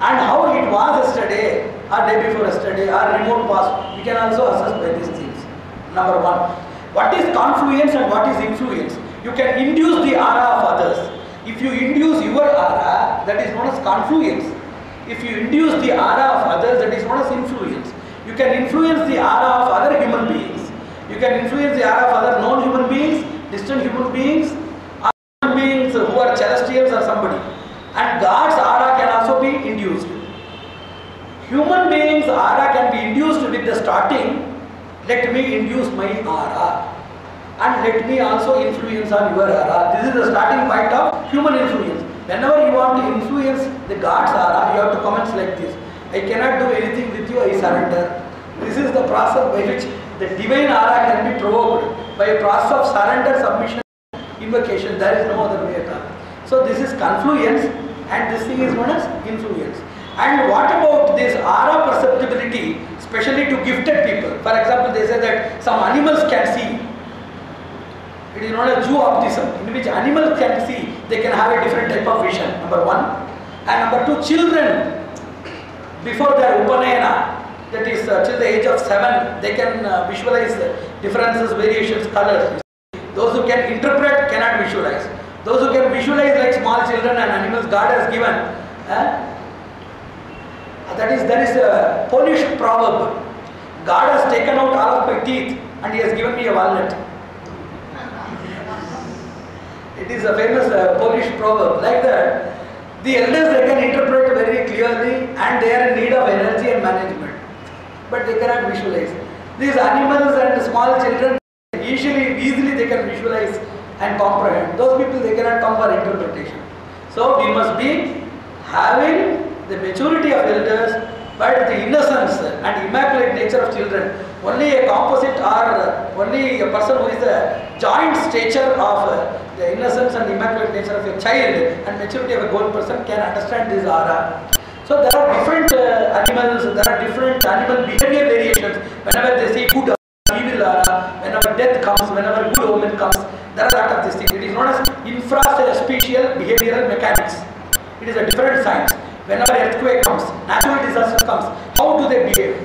and how it was yesterday or day before yesterday or remote past. We can also assess by these things. Number one, what is confluence and what is influence? You can induce the aura of others. If you induce your aura, that is known as confluence. If you induce the aura of others, that is known as influence. You can influence the aura of other human beings. You can influence the aura of other non-human beings, distant human beings, or human beings who are celestials or somebody. And God's aura can also be induced. Human beings' aura can be induced with the starting, let me induce my aura, and let me also influence on your aura. This is the starting point of human influence. Whenever you want to influence the God's aura, you have to comments like this: I cannot do anything with you, I surrender. This is the process by which the divine aura can be provoked, by a process of surrender, submission, invocation. There is no other way at all. So this is confluence, and this thing is known as influence. And what about this aura perceptibility, especially to gifted people? For example, they say that some animals can see. It is known as zoopticism, in which animals can see. They can have a different type of vision, number one. And number two, children, before their upanayana, that is till the age of 7, they can visualize differences, variations, colors. Those who can interpret cannot visualize. Those who can visualize like small children and animals God has given. There is a Polish proverb. God has taken out all of my teeth and He has given me a walnut. It is a famous Polish proverb. Like that, the elders, they can interpret very clearly and they are in need of energy and management. But they cannot visualize. These animals and small children, easily they can visualize and comprehend. Those people, they cannot come for interpretation. So we must be having the maturity of elders, but the innocence and immaculate nature of children. Only a composite or only a person who is the joint stature of the innocence and immaculate nature of a child and maturity of a grown person can understand this aura. So there are different animals, there are different animal behavior variations. Whenever they see good or evil aura, whenever death comes, whenever good omen comes, there are a lot of these things. It is known as infraspatial behavioral mechanics. It is a different science. Whenever earthquake comes, natural disaster comes, how do they behave?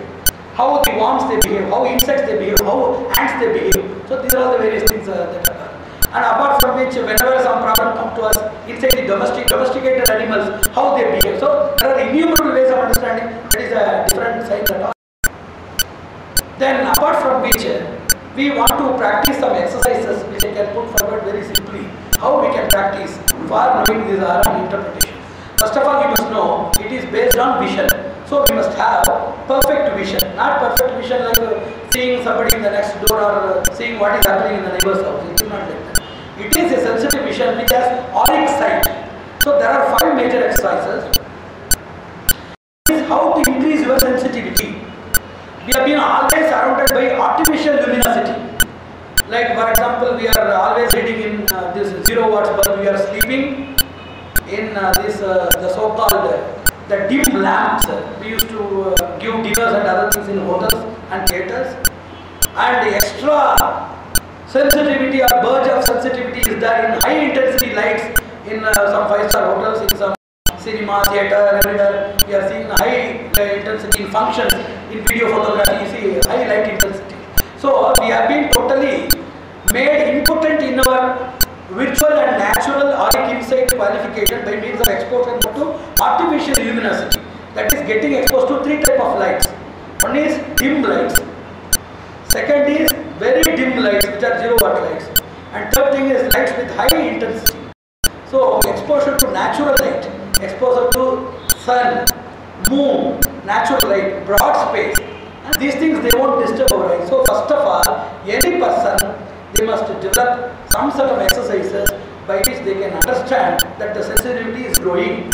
How the worms they behave, how insects they behave, how ants they behave. So these are all the various things that occur. And apart from which, whenever some problem comes to us, inside the domesticated animals, how they behave. So there are innumerable ways of understanding. That is a different science at all. Then apart from which, we want to practice some exercises which I can put forward very simply. How we can practice for knowing these aura and interpretation. First of all, you must know it is based on vision. So we must have perfect vision, not perfect vision like seeing somebody in the next door or seeing what is happening in the neighbor's house. It is not like that. It is a sensitive vision which has auric sight. So there are 5 major exercises. This is how to increase your sensitivity. We have been always surrounded by artificial luminosity. Like for example, we are always reading in this 0 watts bulb. We are sleeping in the so-called the dim lamps. We used to give dinners and other things in hotels and theatres. And the extra sensitivity or verge of sensitivity is there in high intensity lights in some 5-star hotels, in some cinema, theatre, everywhere. We are seeing high intensity in functions, in video photography, you see high light intensity. So we have been totally made impotent in our virtual and natural auric insight qualification by means of exposure to artificial luminosity. That is getting exposed to 3 types of lights. One is dim lights. Second is very dim lights, which are 0 watt lights. And third thing is lights with high intensity. So exposure to natural light, exposure to sun, moon, natural light, broad space. And these things they won't disturb our eyes. So first of all, any person, they must develop some sort of exercises by which they can understand that the sensitivity is growing.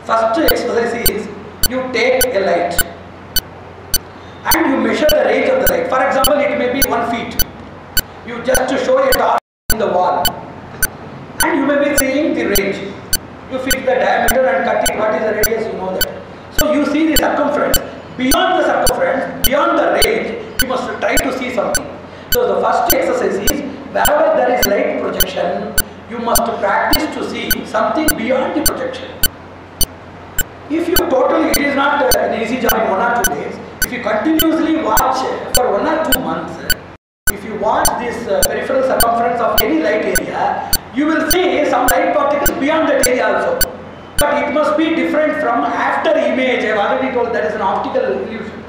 First exercise is you take a light and you measure the range of the light. For example, it may be 1 feet. You just show a dot in the wall and you may be seeing the range. You fix the diameter and cut it. What is the radius? You know that. So you see the circumference. Beyond the circumference, beyond the range, you must try to see something. So the first exercise is, wherever there is light projection, you must practice to see something beyond the projection. If you totally, it is not an easy job in 1 or 2 days. If you continuously watch for 1 or 2 months, if you watch this peripheral circumference of any light area, you will see some light particles beyond that area also. But it must be different from after image. I have already told that is an optical illusion.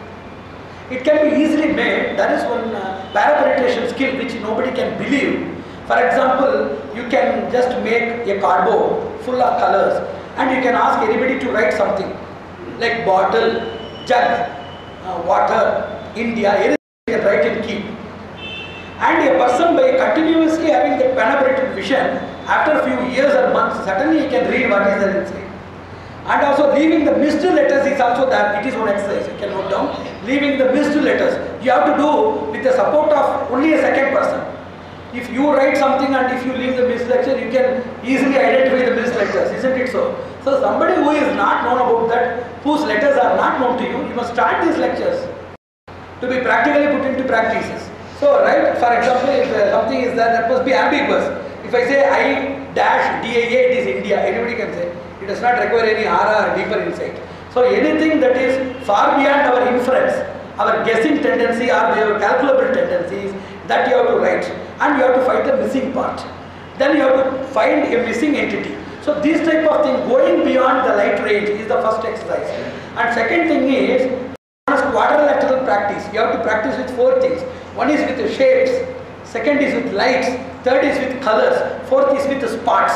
It can be easily made. That is one parapenetration skill which nobody can believe. For example, you can just make a cardboard full of colors and you can ask anybody to write something like bottle, jug, water, India, anything you can write and keep. And a person by continuously having that penetrated vision, after a few years or months, suddenly he can read what is there inside. And also leaving the missed letters is also that. It is one exercise, you can note down. Leaving the missed letters, you have to do with the support of only a second person. If you write something and if you leave the missed letter, you can easily identify the missed letters, isn't it so? So somebody who is not known about that, whose letters are not known to you, you must start these lectures to be practically put into practices. So right, for example, if something is there, that must be ambiguous. If I say I-DAA, it is India, anybody can say. It does not require any aura or deeper insight. So anything that is far beyond our inference, our guessing tendency or our calculable tendencies, that you have to write. And you have to find the missing part. Then you have to find a missing entity. So this type of thing, going beyond the light range, is the first exercise. And second thing is quadrilateral practice. You have to practice with 4 things. One is with the shapes, second is with lights, third is with colors, fourth is with the spots.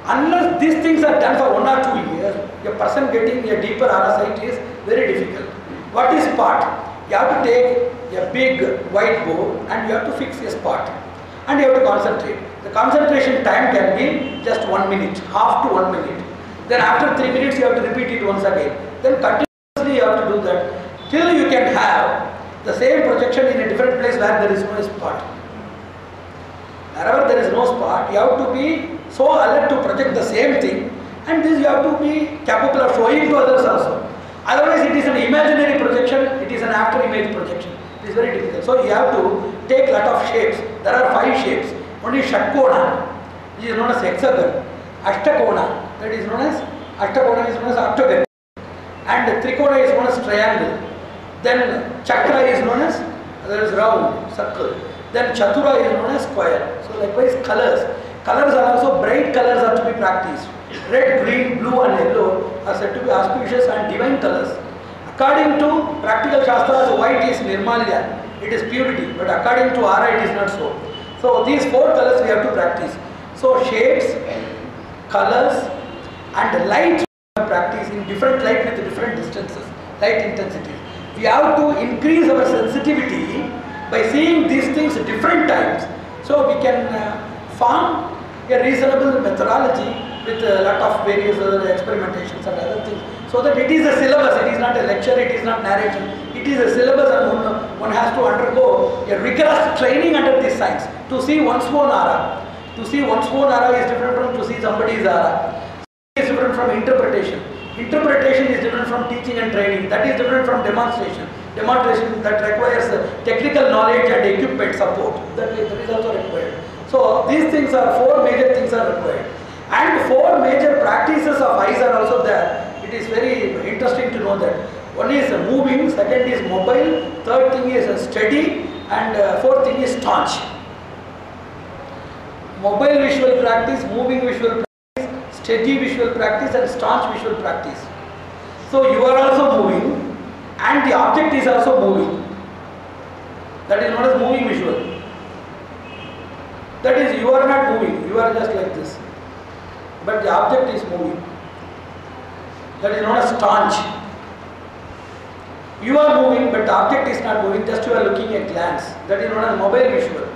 Unless these things are done for 1 or 2 years, a person getting a deeper aura sight is very difficult. What is spot? You have to take a big white board and you have to fix a spot. And you have to concentrate. The concentration time can be just 1 minute, half to 1 minute. Then after 3 minutes you have to repeat it once again. Then continuously you have to do that till you can have the same projection in a different place where there is no spot. Wherever there is no spot, you have to be so alert to project the same thing, and this you have to be capable of showing to others also. Otherwise it is an imaginary projection, it is an after image projection. It is very difficult. So you have to take lot of shapes. There are 5 shapes. One is Shatkona, which is known as hexagon. Ashtakona, that is known as Ashtakona is known as octagon. And Trikona is known as triangle. Then Chakra is known as, there is round, circle. Then Chatura is known as square. So likewise colors. Colors are also, bright colors are to be practiced. Red, green, blue and yellow are said to be auspicious and divine colors. According to practical Shastras, white is Nirmalya, it is purity, but according to R it is not so. So these 4 colors we have to practice. So shapes, colors and light we have to practice in different light with different distances, light intensity. We have to increase our sensitivity by seeing these things at different times. So we can form a reasonable methodology with a lot of various other experimentations and other things. So that it is a syllabus, it is not a lecture, it is not narration. It is a syllabus and one has to undergo a rigorous training under this science to see one's own aura. To see one's own aura is different from to see somebody's aura. It is different from interpretation. Interpretation is different from teaching and training. That is different from demonstration. Demonstration that requires technical knowledge and equipment support. That is also required. So these things are 4 major things are required. And 4 major practices of eyes are also there. It is very interesting to know that. One is moving, second is mobile, third thing is steady, and fourth thing is staunch. Mobile visual practice, moving visual practice, steady visual practice and staunch visual practice. So you are also moving and the object is also moving. That is known as moving visual. That is, you are not moving, you are just like this. But the object is moving. That is known as staunch. You are moving but the object is not moving, just you are looking at glance. That is known as mobile visual.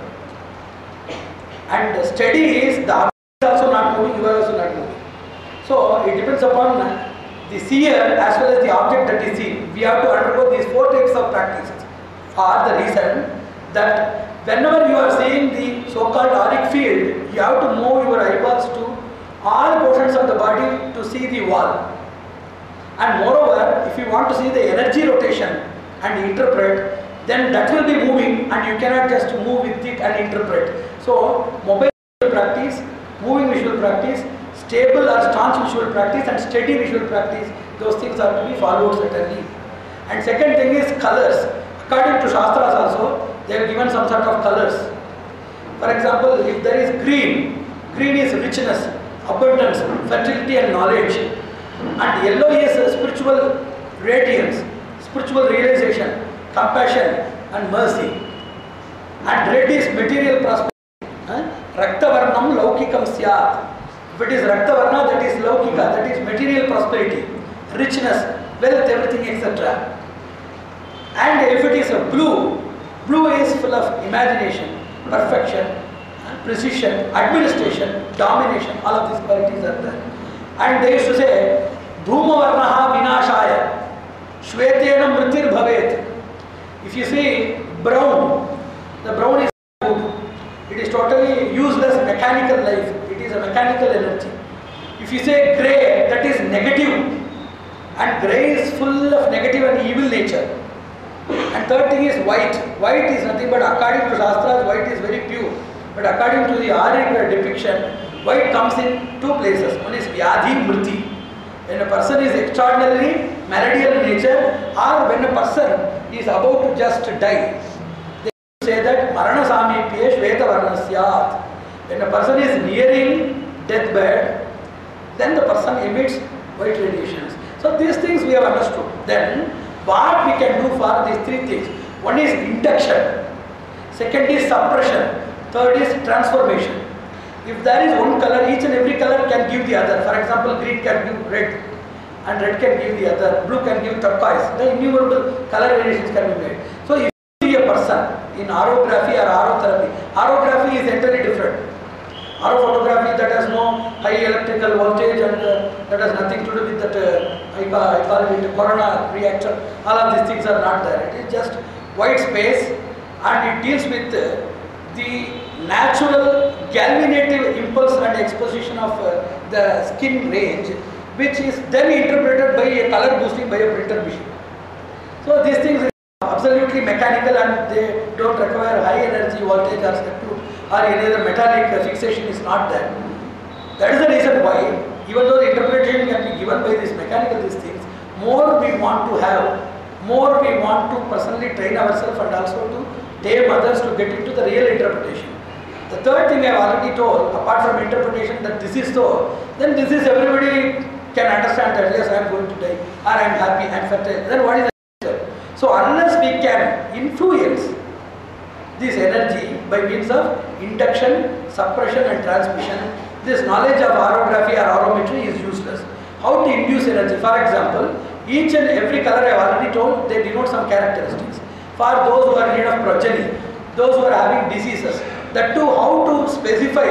And steady is the object is also not moving, you are also not moving. So it depends upon the seer as well as the object that is seen. We have to undergo these 4 types of practices for the reason that whenever you are seeing the so-called auric field, you have to move your eyeballs to all portions of the body to see the wall. And moreover, if you want to see the energy rotation and interpret, then that will be moving and you cannot just move with it and interpret. So mobile visual practice, moving visual practice, stable or staunch visual practice and steady visual practice, those things are to be followed certainly. And second thing is colors. According to Shastras also, they have given some sort of colors. For example, if there is green, green is richness, abundance, fertility and knowledge. And yellow is spiritual radiance, spiritual realization, compassion and mercy. And red is material prosperity. Raktavarnam laukikam syat. If it is Raktavarna, that is laukika, that is material prosperity, richness, wealth, everything, etc. And if it is a blue, blue is full of imagination, perfection, precision, administration, domination, all of these qualities are there. And they used to say, Dhoomavarnaha vinashaya, Shvetena mritir bhavet. If you see brown, the brown is good. It is totally useless mechanical life. It is a mechanical energy. If you say grey, that is negative. And grey is full of negative and evil nature. And third thing is white. White is nothing but, according to Shastras, white is very pure. But according to the Aryan depiction, white comes in 2 places. One is Vyadhi Mriti. When a person is extraordinarily maladial in nature, or when a person is about to just die. They say that Marana Samipye Shveta Varnasyat. When a person is nearing deathbed, then the person emits white radiations. So these things we have understood. Then what we can do for these 3 things? One is induction, second is suppression, third is transformation. If there is one color, each and every color can give the other. For example, green can give red, and red can give the other. Blue can give turquoise. The innumerable color variations can be made. So if you see a person in aerography or aerotherapy, aerography is entirely different. Aerophotography, that has no high electrical voltage and that has nothing to do with that, I call it corona reactor. All of these things are not there. It is just white space, and it deals with the natural galvanative impulse and exposition of the skin range, which is then interpreted by a color boosting by a printer machine. So these things are absolutely mechanical and they don't require high energy voltage or circuit or any other metallic fixation is not there. That is the reason why, even though the interpretation can be given by these mechanical these things, more we want to have, more we want to personally train ourselves and also to tame others to get into the real interpretation. The third thing I have already told, apart from interpretation that this is so, then this is everybody can understand that yes, I am going to die, or I am happy, I am fertile. Then what is the nature? So unless we can influence this energy by means of induction, suppression and transmission, this knowledge of orography or orometry is useless. How to induce energy? For example, each and every color I have already told, they denote some characteristics. For those who are in need of progeny, those who are having diseases, that too how to specify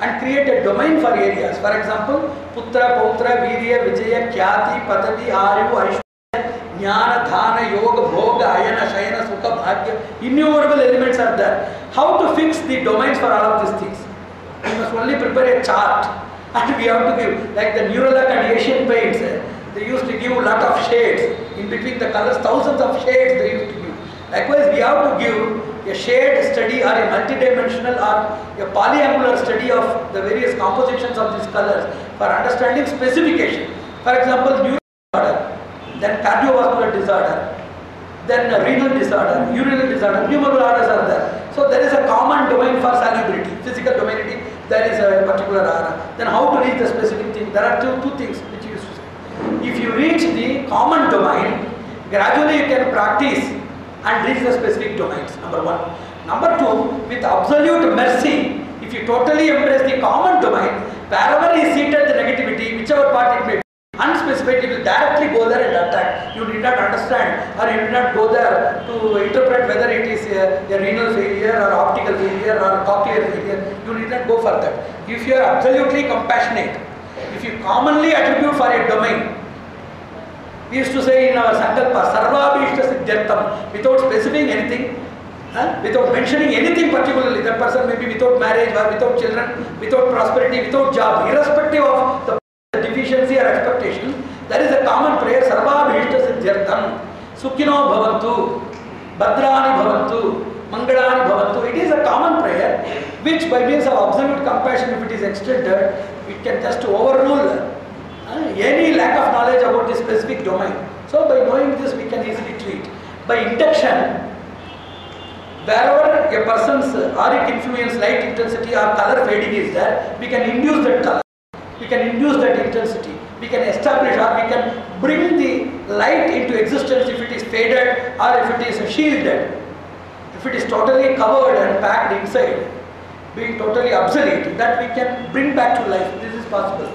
and create a domain for areas. For example, Putra, Pautra, Virya, Vijaya, Khyati, Padavi, Arivu, Aishwarya, Jnana, Dhana, Yoga, Bhoga, Ayana, Shayana, Sukha, Bhagya, innumerable elements are there. How to fix the domains for all of these things? We must only prepare a chart and we have to give, like the Neuralak and Asian paints, they used to give a lot of shades. In between the colors, thousands of shades they used to give. Likewise, we have to give a shade study or a multidimensional or a polyangular study of the various compositions of these colors for understanding specification. For example, neural disorder, then cardiovascular disorder, then renal disorder, urinary disorder, numerable orders are there. So there is a common domain for salubrity, physical domainity, there is a particular aura. Then how to reach the specific thing? There are two things which you used to say. If you reach the common domain, gradually you can practice and reach the specific domains, number one. Number two, with absolute mercy, if you totally embrace the common domain, wherever is seated the negativity, whichever part it may be, unspecified, you will directly go there and attack. You did not understand or you did not go there to interpret whether it is a renal failure or optical failure or cochlear failure. You did not go for that. If you are absolutely compassionate, if you commonly attribute for a domain, we used to say in our Sankalpa, Sarvabhishta Siddhyartham, without specifying anything, without mentioning anything particularly, that person may be without marriage or without children, without prosperity, without job, irrespective of the deficiency or expectation, there is a common prayer, Sarvabhishta Siddhyartham, Sukhino Bhavantu, Bhadrani Bhavantu, Mangalani Bhavantu. It is a common prayer which by means of absolute compassion, if it is extended, it can just overrule any lack of knowledge about this specific domain. So by knowing this, we can easily treat. By induction, wherever a person's auric influence, light intensity or color fading is there, we can induce that color, we can induce that intensity, we can establish or we can bring the light into existence if it is faded or if it is shielded. If it is totally covered and packed inside, being totally obsolete, that we can bring back to life. This is possible.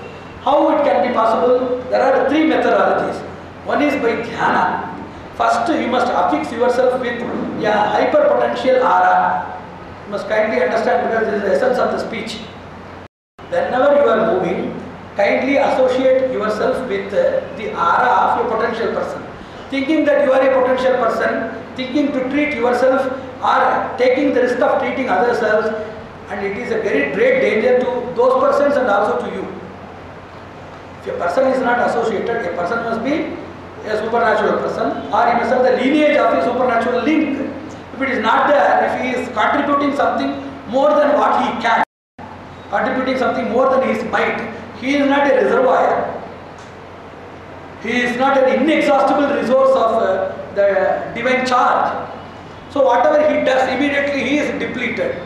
How it can be possible? There are three methodologies. One is by dhyana. First, you must affix yourself with a hyperpotential aura. You must kindly understand because this is the essence of the speech. Whenever you are moving, kindly associate yourself with the aura of a potential person. Thinking that you are a potential person, thinking to treat yourself or taking the risk of treating others, and it is a very great danger to those persons and also to you. If a person is not associated, a person must be a supernatural person or he must have the lineage of a supernatural link. If it is not there, if he is contributing something more than what he can, contributing something more than his might, he is not a reservoir. He is not an inexhaustible resource of the divine charge. So whatever he does, immediately he is depleted.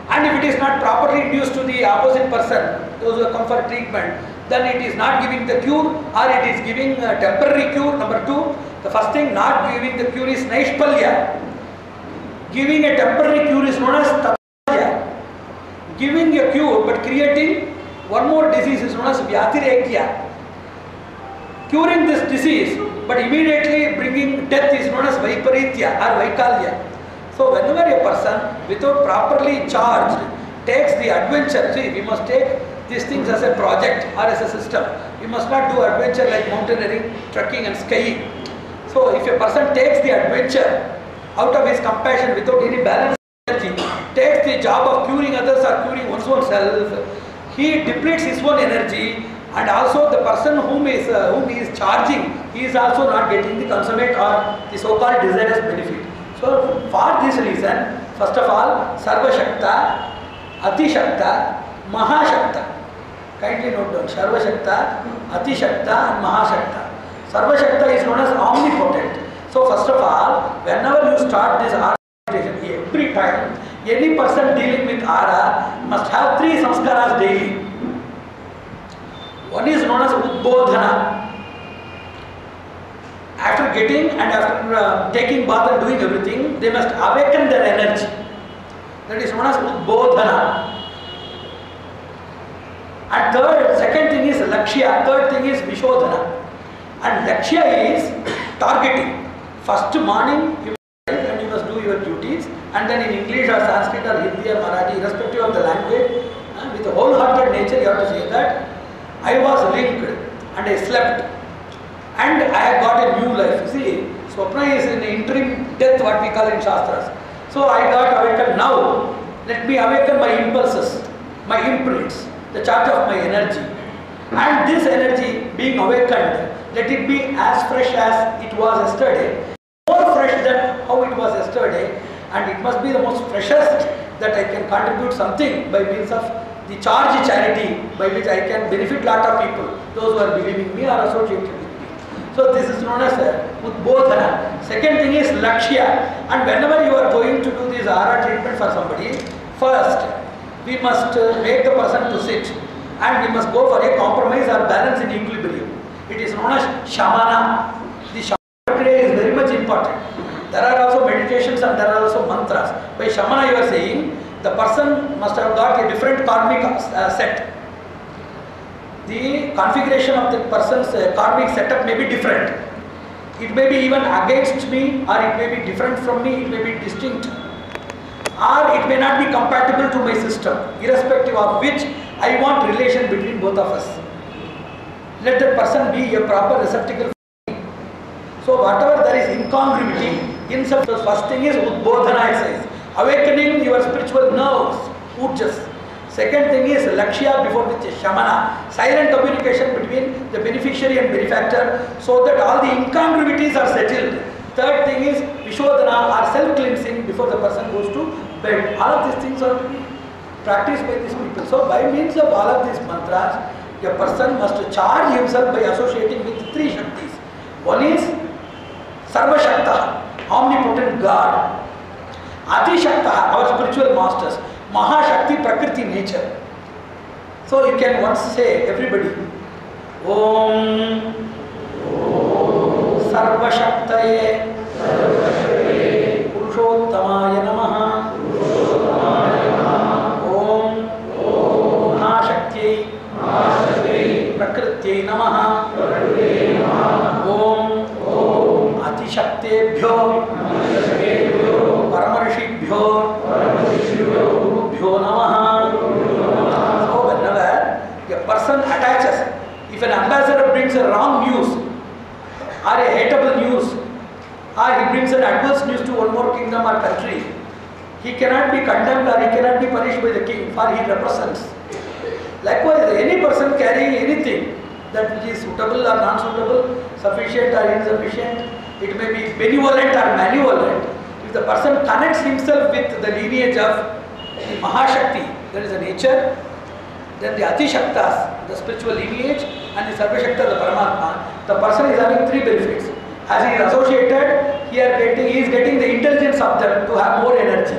And if it is not properly induced to the opposite person, those who come for treatment, then it is not giving the cure or it is giving a temporary cure. Number two, the first thing, not giving the cure is naishpalya. Giving a temporary cure is known as tatalya. Giving a cure but creating one more disease is known as vyatirekya. Curing this disease but immediately bringing death is known as vaiparitya or vaikalya. So whenever a person without properly charged takes the adventure, see, we must take these things as a project or as a system. We must not do adventure like mountaineering, trekking and skiing. So if a person takes the adventure out of his compassion, without any balance energy, takes the job of curing others or curing oneself, he depletes his own energy, and also the person whom he is charging, he is also not getting the consummate or the so-called desirous benefit. So for this reason, first of all, Sarva Shakta, Ati Shakta, Maha Shakta. Kindly note down, Sarva Shakta, Ati Shakta and Maha Shakta. Sarva Shakta is known as omnipotent. So first of all, whenever you start this Ara meditation, every time, any person dealing with Ara must have 3 samskaras daily. One is known as Udbodhana. After getting and after taking bath and doing everything, they must awaken their energy. That is known as Udbodhana. And second thing is Lakshya, third thing is Vishodhana. And Lakshya is targeting. First morning you must and you must do your duties, and then in English or Sanskrit or Hindi or Marathi, irrespective of the language, with a wholehearted nature you have to say that I was linked and I slept and I have got a new life. You see, Swapna is an interim death, what we call in Shastras. So I got awakened now. Let me awaken my impulses, my imprints, the charge of my energy. And this energy being awakened, let it be as fresh as it was yesterday, more fresh than how it was yesterday, and it must be the most freshest that I can contribute something by means of the charge charity by which I can benefit lot of people, those who are believing me or associated with me. So this is known as Udbodhana. Second thing is Lakshya, and whenever you are going to do this Ara treatment for somebody, first we must make the person to sit, and we must go for a compromise or balance in equilibrium. It is known as Shamana. The Shamana Kriya is very much important. There are also meditations and there are also mantras. By Shamana you are saying the person must have got a different karmic set. The configuration of the person's karmic setup may be different. It may be even against me, or it may be different from me, it may be distinct, or it may not be compatible to my system, irrespective of which I want relation between both of us. Let that person be a proper receptacle for me. So whatever there is incongruity, in some, the first thing is Udbodhana exercise, awakening your spiritual nerves, Ujas. Second thing is Lakshya, before which is Shamana, silent communication between the beneficiary and benefactor, so that all the incongruities are settled. Third thing is Vishodhana, or self-cleansing before the person goes to bed. All of these things are to be practiced by these people. So by means of all of these mantras, a person must charge himself by associating with 3 Shaktis. One is Sarva Shakta, omnipotent God. Ati Shakta, our spiritual masters. Maha Shakti, Prakriti, nature. So you can once say, everybody, Om Sarva Shaktaye Purushottamaya Namaha. Om Maha Shakti Prakriti Namaha. Om Ati Shaktebhyo Paramarshibhyo Gurubhyo Namaha. So whenever a person attaches, if an ambassador brings a wrong news or a hateable news, or he brings an adverse news to one more kingdom or country, he cannot be condemned or he cannot be punished by the king, for he represents. Likewise, any person carrying anything that which is suitable or non-suitable, sufficient or insufficient, it may be benevolent or malevolent. If the person connects himself with the lineage of the Mahashakti, there is a nature, then the Ati Shaktas, the spiritual lineage, and the Sarva Shakta, the Paramatma, the person is having 3 benefits. As he is associated, he is getting the intelligence of them to have more energy.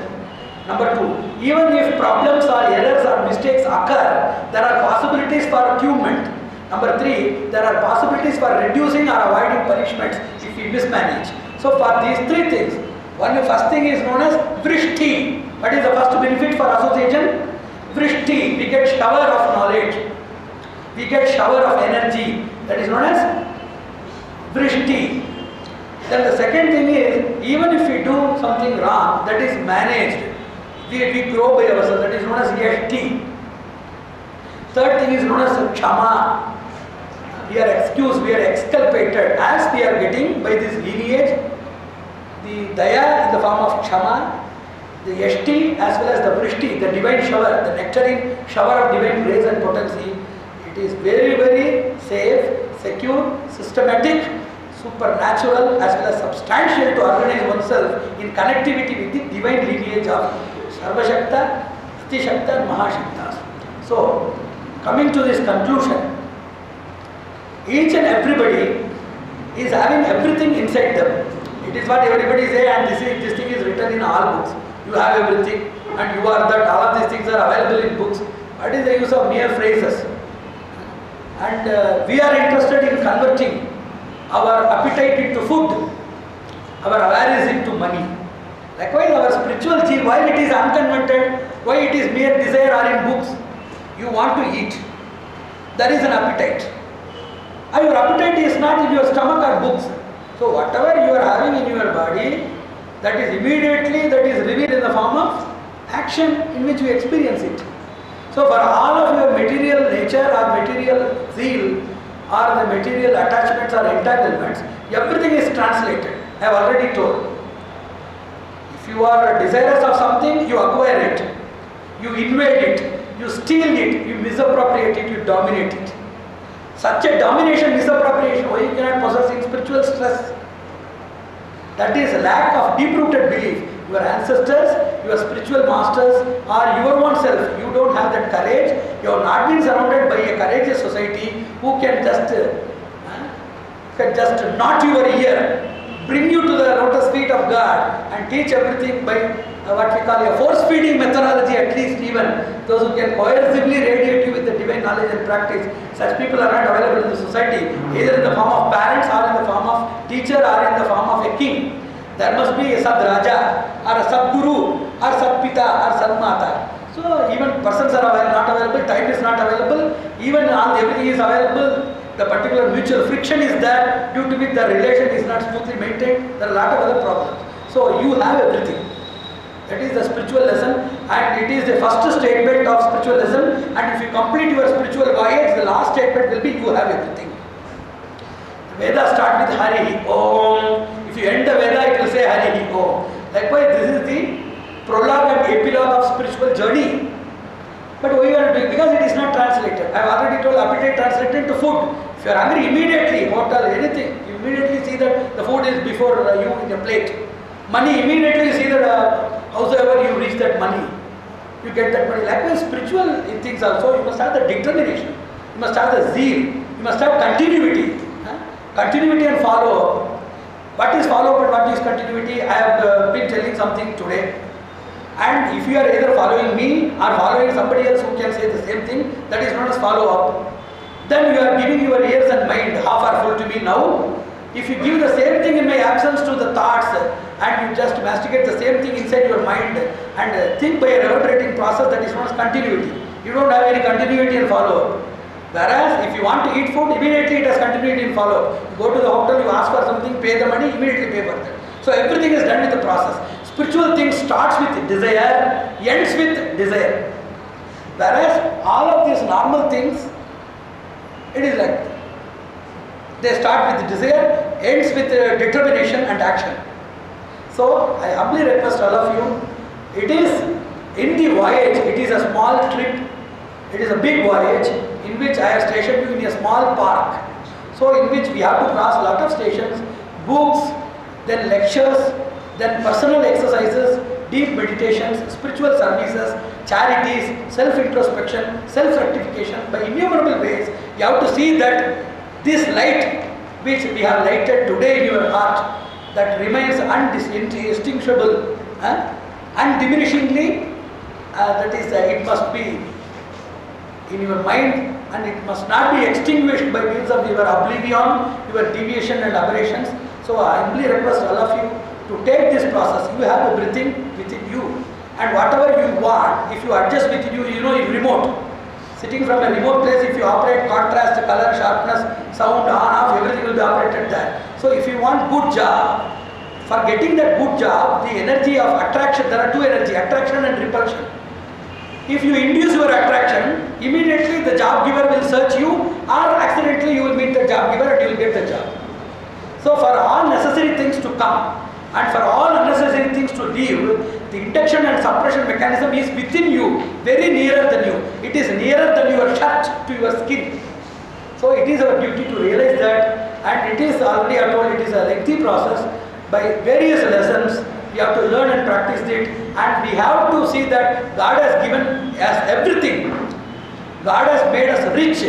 Number 2, even if problems or errors or mistakes occur, there are possibilities for attunement. Number 3, there are possibilities for reducing or avoiding punishments if we mismanage. So for these 3 things, first thing is known as Vrishti. What is the first benefit for association? Vrishti, we get shower of knowledge, we get shower of energy, that is known as Vrishti. Then the second thing is, even if we do something wrong, that is managed. We grow by ourselves, that is known as Yashti. Third thing is known as Kshama. We are excused, we are exculpated as we are getting by this lineage the Daya in the form of Kshama, the Yashti as well as the Vrishti, the divine shower, the nectarine shower of divine grace and potency. It is very, very safe, secure, systematic, supernatural as well as substantial to organize oneself in connectivity with the divine lineage of Sarvashakta, Atishakta and Mahashaktas. So, coming to this conclusion, each and everybody is having everything inside them. It is what everybody say, and this thing is written in all books. You have everything and you are that, all of these things are available in books. What is the use of mere phrases? And we are interested in converting our appetite into food, our avarice into money. Likewise, our spiritual chi, while it is unconverted, why it is mere desire or in books, you want to eat. There is an appetite. And your appetite is not in your stomach or books. So whatever you are having in your body, that is immediately, that is revealed in the form of action in which you experience it. So for all of your material nature or material zeal or the material attachments or entanglements, everything is translated. I have already told. If you are desirous of something, you acquire it, you invade it, you steal it, you misappropriate it, you dominate it. Such a domination, misappropriation, why you cannot possess in spiritual stress? That is lack of deep-rooted belief. Your ancestors, your spiritual masters, or your own self, you don't have that courage. You have not been surrounded by a courageous society who can just knot your ear, bring you to the lotus feet of God and teach everything by what we call a force-feeding methodology, at least even those who can coercively radiate you with the divine knowledge and practice. Such people are not available in the society, either in the form of parents or in the form of teacher or in the form of a king. There must be a Sad Raja or a Sad Guru or Sad Pita or Sad Mata. So even persons are not available, time is not available, even everything is available. The particular mutual friction is there, due to which the relation is not smoothly maintained. There are a lot of other problems. So you have everything. That is the spiritual lesson, and it is the first statement of spiritual lesson. And if you complete your spiritual voyage, the last statement will be you have everything. The Vedas start with Hari Om. If you end the Veda, it will say Hari Om. Likewise, this is the prologue and epilogue of spiritual journey. But why you are doing? Because it is not translated. I have already told appetite translated into food. If you are hungry, immediately, hotel, anything, you immediately see that the food is before you in a plate. Money, immediately you see that howsoever you reach that money, you get that money. Likewise, spiritual things also, you must have the determination. You must have the zeal. You must have continuity. Continuity and follow-up. What is follow-up and what is continuity? I have been telling something today. And if you are either following me or following somebody else who can say the same thing, that is known as follow-up. Then you are giving your ears and mind half are full to me now. If you give the same thing in my absence to the thoughts and you just masticate the same thing inside your mind and think by a reverberating process, that is known as continuity. You don't have any continuity and follow-up. Whereas if you want to eat food, immediately it has continuity and follow-up. You go to the hotel, you ask for something, pay the money, immediately pay for that. So everything is done with the process. Spiritual thing starts with desire, ends with desire. Whereas all of these normal things, it is like that. They start with desire, ends with determination and action. So I humbly request all of you, it is in the voyage, it is a small trip, it is a big voyage in which I have stationed you in a small park. So in which we have to cross a lot of stations, books, then lectures, then personal exercises, deep meditations, spiritual services, charities, self-introspection, self-rectification. By innumerable ways, you have to see that this light which we have lighted today in your heart, that remains undistinguishable, undiminishingly, that is, it must be in your mind and it must not be extinguished by means of your oblivion, your deviation and aberrations. So I humbly request all of you to take this process. You have everything within you, and whatever you want, if you adjust within you, you know, in remote. Sitting from a remote place, if you operate contrast, color, sharpness, sound, on, off, everything will be operated there. So if you want good job, for getting that good job, the energy of attraction, there are two energy, attraction and repulsion. If you induce your attraction, immediately the job giver will search you, or accidentally you will meet the job giver and you will get the job. So for all necessary things to come, And for all unnecessary things to leave, the induction and suppression mechanism is within you, very nearer than you. It is nearer than your shirt to your skin. So it is our duty to realize that, and it is already I told, it is a lengthy process. By various lessons, we have to learn and practice it, and we have to see that God has given us everything. God has made us rich,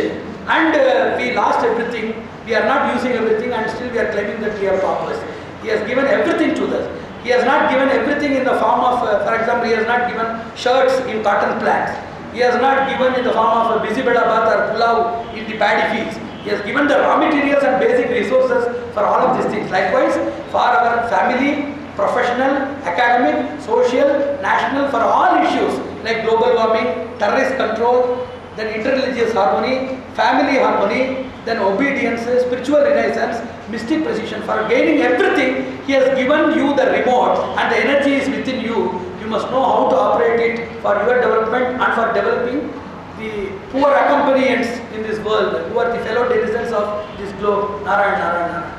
and we lost everything. We are not using everything, and still we are claiming that we are paupers. He has given everything to us. He has not given everything in the form of, for example, He has not given shirts in cotton plants. He has not given in the form of a busy beda bath or pulao in the paddy fields. He has given the raw materials and basic resources for all of these things. Likewise, for our family, professional, academic, social, national, for all issues like global warming, terrorist control, then interreligious harmony, family harmony, then obedience, spiritual renaissance, mystic precision. For gaining everything, He has given you the remote, and the energy is within you. You must know how to operate it for your development and for developing the poor accompanients in this world, who are the fellow denizens of this globe. Narayan, Narayan, Narayan.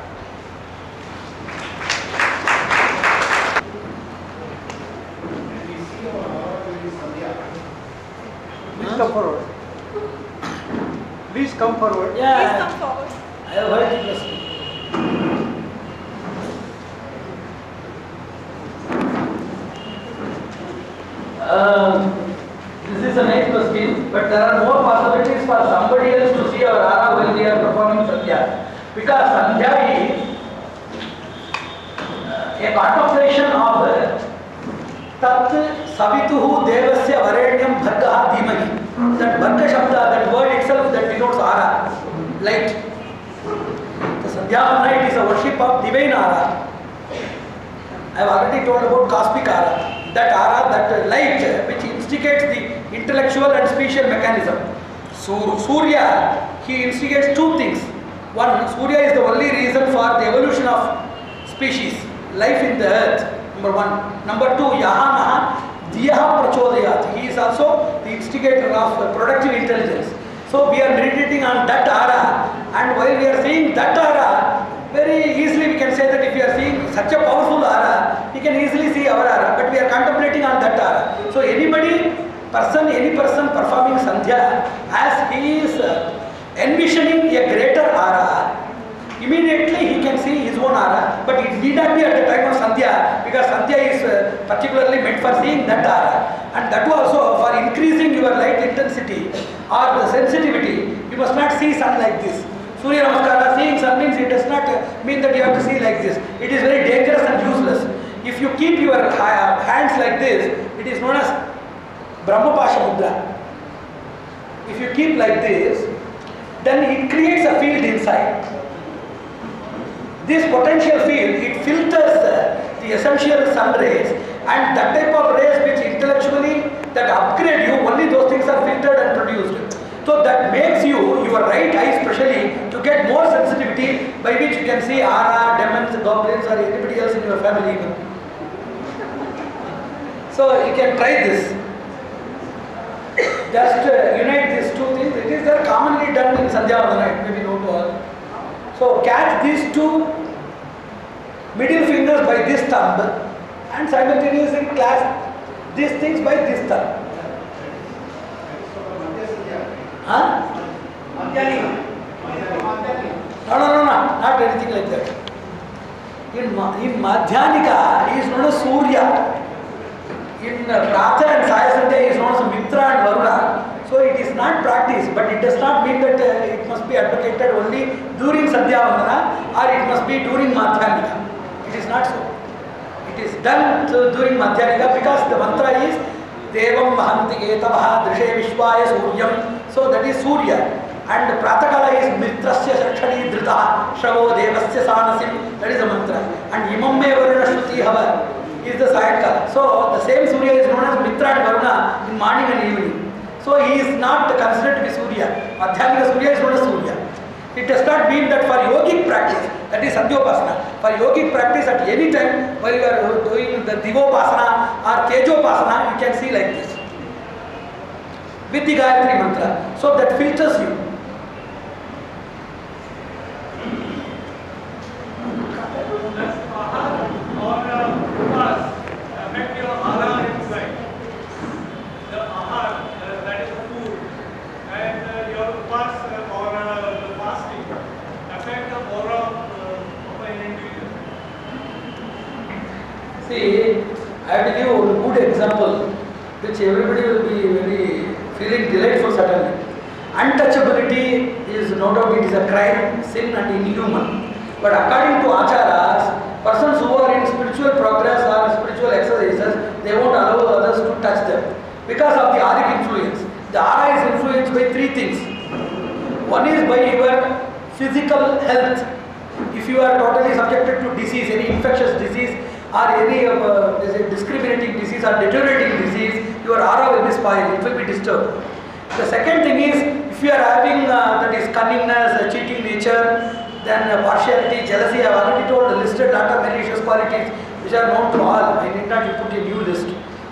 Please come forward. Please come forward. Yeah, Please come forward. I have heard the question. This is a nice question, but there are more possibilities for somebody else to see our aura while they are performing Sandhya. Because Sandhya is a contemplation of Tat Savituhu Devasya Varenyam Bhargaha Dhimahi. That Bharga Shabda, that word itself that denotes aura, light. The Sandhya night is a worship of divine aura. I have already told about cosmic aura. That aura, that light which instigates the intellectual and spatial mechanism. Surya, he instigates two things. One, Surya is the only reason for the evolution of species, life in the earth, number one. Number two, Yahanaha Diyaha Prachodayat. He is also the instigator of productive intelligence. So we are meditating on that aura, and while we are seeing that aura, very easily we can say that if we are seeing such a powerful aura, we can easily see our aura, but we are contemplating on that aura. So any person performing Sandhya, as he is envisioning a greater aura, immediately he can see his own aura, but it need not be at the time of Sandhya, because Sandhya is particularly meant for seeing that aura. And that also for increasing your light intensity or the sensitivity, you must not see sun like this. Surya Namaskara, seeing sun means it does not mean that you have to see like this. It is very dangerous and useless. If you keep your hands like this, it is known as Brahmapasha Mudra. If you keep like this, then it creates a field inside. This potential field, it filters the essential sun rays, and that type of rays which intellectually that upgrade you, only those things are filtered and produced. So that makes you, your right eye especially, to get more sensitivity by which you can see aura, demons, goblins or anybody else in your family even. So you can try this. Just unite these two things. It is commonly done in Sandhya on the night, maybe no to all. So catch these two middle fingers by this thumb and simultaneously clasp these things by this thumb. Huh? No, not anything like that. In Madhyanika, he is known as Surya. In Pratha and Saya Sandhya, he is known as Mitra and Varuna. So it is not practiced, but it does not mean that it must be advocated only during Sandhya Vandana or it must be during Madhyanika. It is not so. It is done during Madhyanika because the mantra is Devam Mahanti Etavaha Drishe Vishwaya Suryam. So that is Surya. And Pratakala is Mitrasya Shakshani Drita Shavo Devasya Sanasim. That is the mantra. And Imam Me Varuna Shruti Hava is the Sayankala. So the same Surya is known as Mitra and Varuna in morning and evening. So he is not considered to be Surya. Madhyamika Surya is known as Surya. It does not mean that for yogic practice, that is Sandhyopasana. For yogic practice at any time while you are doing the Divopasana or Tejopasana, you can see like this. With the Gayatri mantra. So that filters you. Or See, I have to give a good example which everybody will be very feeling delightful certainly. Untouchability is no doubt it is a crime, sin and inhuman. But according to acharas, persons who are in spiritual progress or spiritual exercises, they won't allow others to touch them because of the auric influence. The aura is influenced by three things. One is by your physical health. If you are totally subjected to disease, any infectious disease or any discriminating disease or deteriorating disease, your aura will be spoiled, it will be disturbed. The second thing is, if you are having that is cunningness, cheating nature, then partiality, jealousy, I have already told, listed lot of malicious qualities which are known to all. I need not put a new list.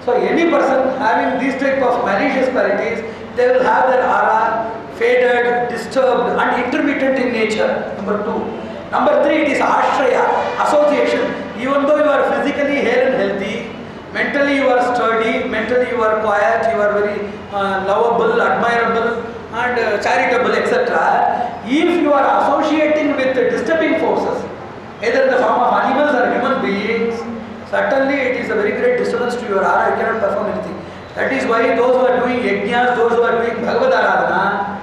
So any person having these type of malicious qualities, they will have their aura faded, disturbed and intermittent in nature. Number two. Number three, it is ashraya, association. Even though you are physically hale and healthy, mentally you are sturdy, mentally you are quiet, you are very lovable, admirable and charitable, etc. If you are associating with disturbing forces, either in the form of animals or human beings, certainly it is a very great disturbance to your aura, you cannot perform anything. That is why those who are doing yajnas, those who are doing Bhagavad Aradhana,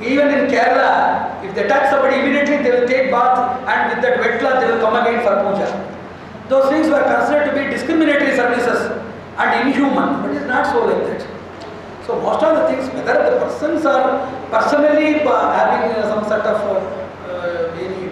even in Kerala, if they touch somebody immediately they will take bath and with that wet cloth they will come again for puja. Those things were considered to be discriminatory services and inhuman, but it is not so like that. So most of the things, whether the persons are personally having some sort of any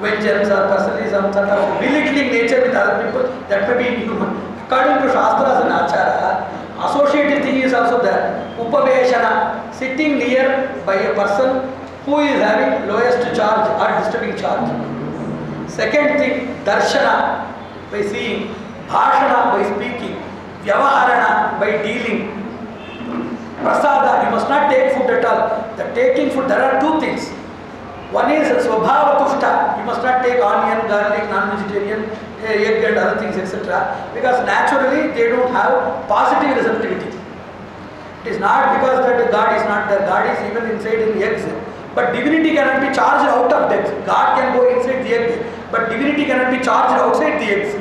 vengeance or personally some sort of belittling nature with other people, that may be inhuman. According to Shastras and Achara, associated thing is also there. Upaveshana, sitting near by a person who is having lowest charge or disturbing charge. Second thing, darshana, by seeing. Bhashana, by speaking. Vyavaharana, by dealing. Prasada, you must not take food at all. The taking food, there are two things. One is Swabhavatushta, you must not take onion, garlic, non-vegetarian, egg and other things, etc. Because naturally they don't have positive receptivity. It is not because that God is not there, God is even inside in eggs. But divinity cannot be charged out of eggs. God can go inside the egg, but divinity cannot be charged outside the eggs.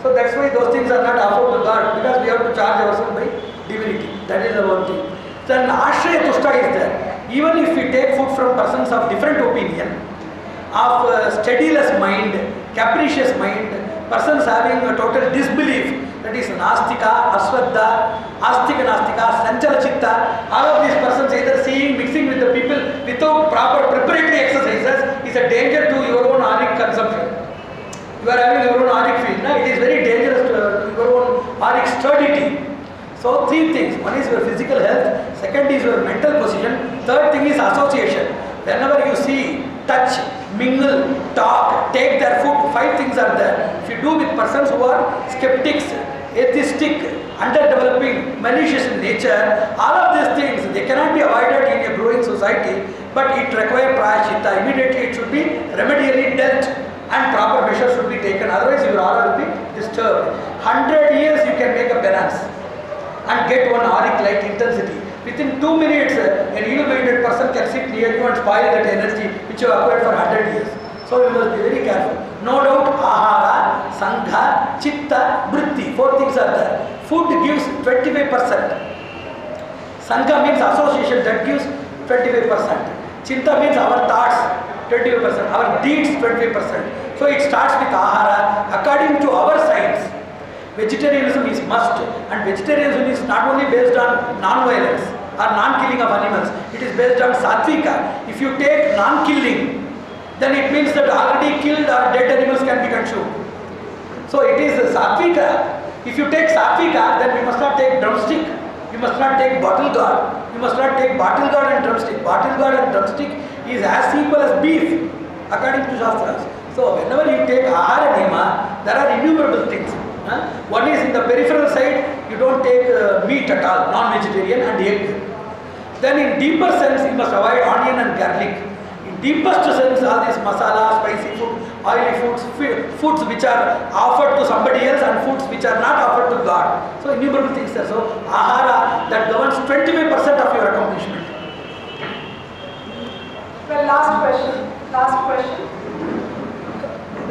So that's why those things are not offered to God, because we have to charge ourselves by divinity. That is the one thing. Then Ashraya Tushta is there. Even if we take food from persons of different opinion, of steadiless mind, capricious mind, persons having a total disbelief, that is Nastika, Aswadha, Astika Nastika, Sanchala Chitta, all of these persons either seeing, mixing with the people without proper preparatory exercises is a danger to your own auric consumption. You are having your own auric field, no? It is very dangerous to your own auric sturdity. So three things, one is your physical health, second is your mental position, third thing is association. Whenever you see, touch, mingle, talk, take their food, five things are there. If you do with persons who are skeptics, atheistic, underdeveloping, malicious in nature, all of these things, they cannot be avoided in a growing society, but it requires prayaschitta. Immediately it should be remedially dealt and proper measures should be taken, otherwise your aura will be disturbed. 100 years you can make a penance and get one auric light intensity. Within 2 minutes, an ill-minded person can sit near you and spoil that energy which you have acquired for 100 years. So you must be very careful. No doubt, ahara, sangha, chitta, vritti, four things are there. Food gives 25%. Sangha means association, that gives 25%. Chitta means our thoughts, 25%. Our deeds, 25%. So it starts with ahara. According to our science, vegetarianism is must, and vegetarianism is not only based on non-violence or non-killing of animals, it is based on sattvika. If you take non-killing, then it means that already killed or dead animals can be consumed. So it is sattvika. If you take sattvika, then you must not take drumstick, you must not take bottle gourd, you must not take bottle gourd and drumstick. Bottle gourd and drumstick is as equal as beef, according to Shastras. So whenever you take ahara niyama, there are innumerable things. One is in the peripheral side, you don't take meat at all, non-vegetarian and egg. Then in deeper sense, you must avoid onion and garlic. In deepest sense, all these masala, spicy food, oily foods, foods which are offered to somebody else and foods which are not offered to God. So innumerable things there. So ahara, that governs 25% of your accomplishment. Well, last question.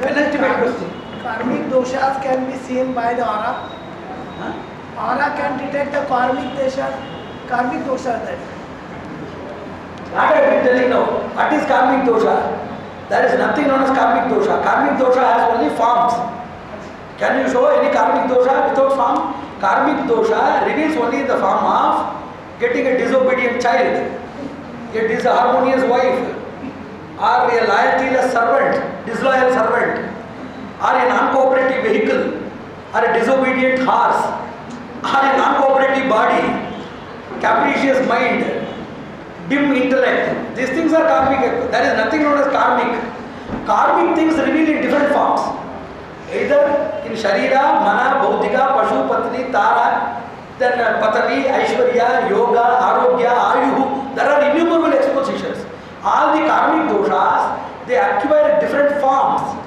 Penultimate question. Karmic doshas can be seen by the aura. Huh? Aura can detect the karmic doshas. Karmic doshas that. What I have been telling now, what is karmic dosha? There is nothing known as karmic dosha. Karmic dosha has only forms. Can you show any karmic dosha without form? Karmic dosha reveals only in the form of getting a disobedient child, a disharmonious wife, or a loyaltyless servant, disloyal servant, or a non-cooperative vehicle, or a disobedient horse, or a non-cooperative body, capricious mind, dim intellect. These things are karmic. There is nothing known as karmic. Karmic things reveal in different forms. Either in Sharira, Mana, Bautika, Pashu, Patni, Tara, then Patavi, Aishwarya, Yoga, Arogya, Ayuhu. There are innumerable expositions. All the karmic doshas, they acquire different forms.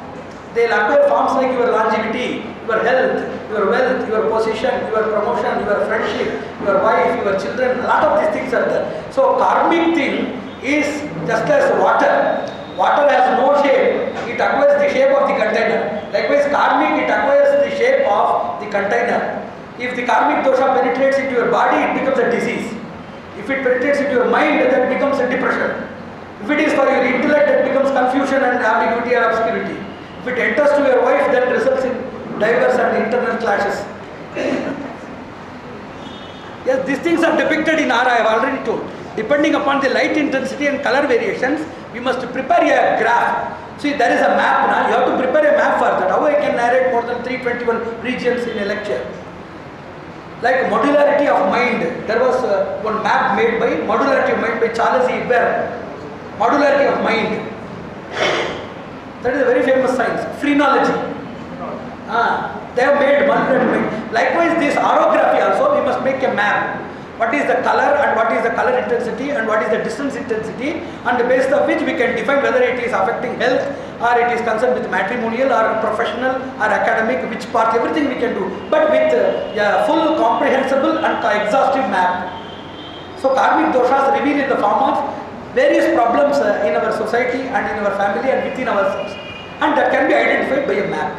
They will acquire forms like your longevity, your health, your wealth, your position, your promotion, your friendship, your wife, your children. A lot of these things are there. So karmic thing is just as water. Water has no shape. It acquires the shape of the container. Likewise, karmic, it acquires the shape of the container. If the karmic dosha penetrates into your body, it becomes a disease. If it penetrates into your mind, that becomes a depression. If it is for your intellect, it becomes confusion and ambiguity and obscurity. If it enters to your wife, then results in diverse and internal clashes. Yes, these things are depicted in aura, I have already told. Depending upon the light intensity and color variations, we must prepare a graph. See, there is a map now. You have to prepare a map for that. How I can narrate more than 321 regions in a lecture? Like modularity of mind. There was one map made by modularity of mind by Charles E. Baer. Modularity of mind. That is a very famous science. Phrenology. They have made modularity of mind. Likewise, this orography also, we must make a map. What is the color and what is the color intensity and what is the distance intensity, on the basis of which we can define whether it is affecting health or it is concerned with matrimonial or professional or academic, which part, everything we can do, but with a full comprehensible and exhaustive map. So karmic doshas reveal in the form of various problems in our society and in our family and within ourselves, and that can be identified by a map.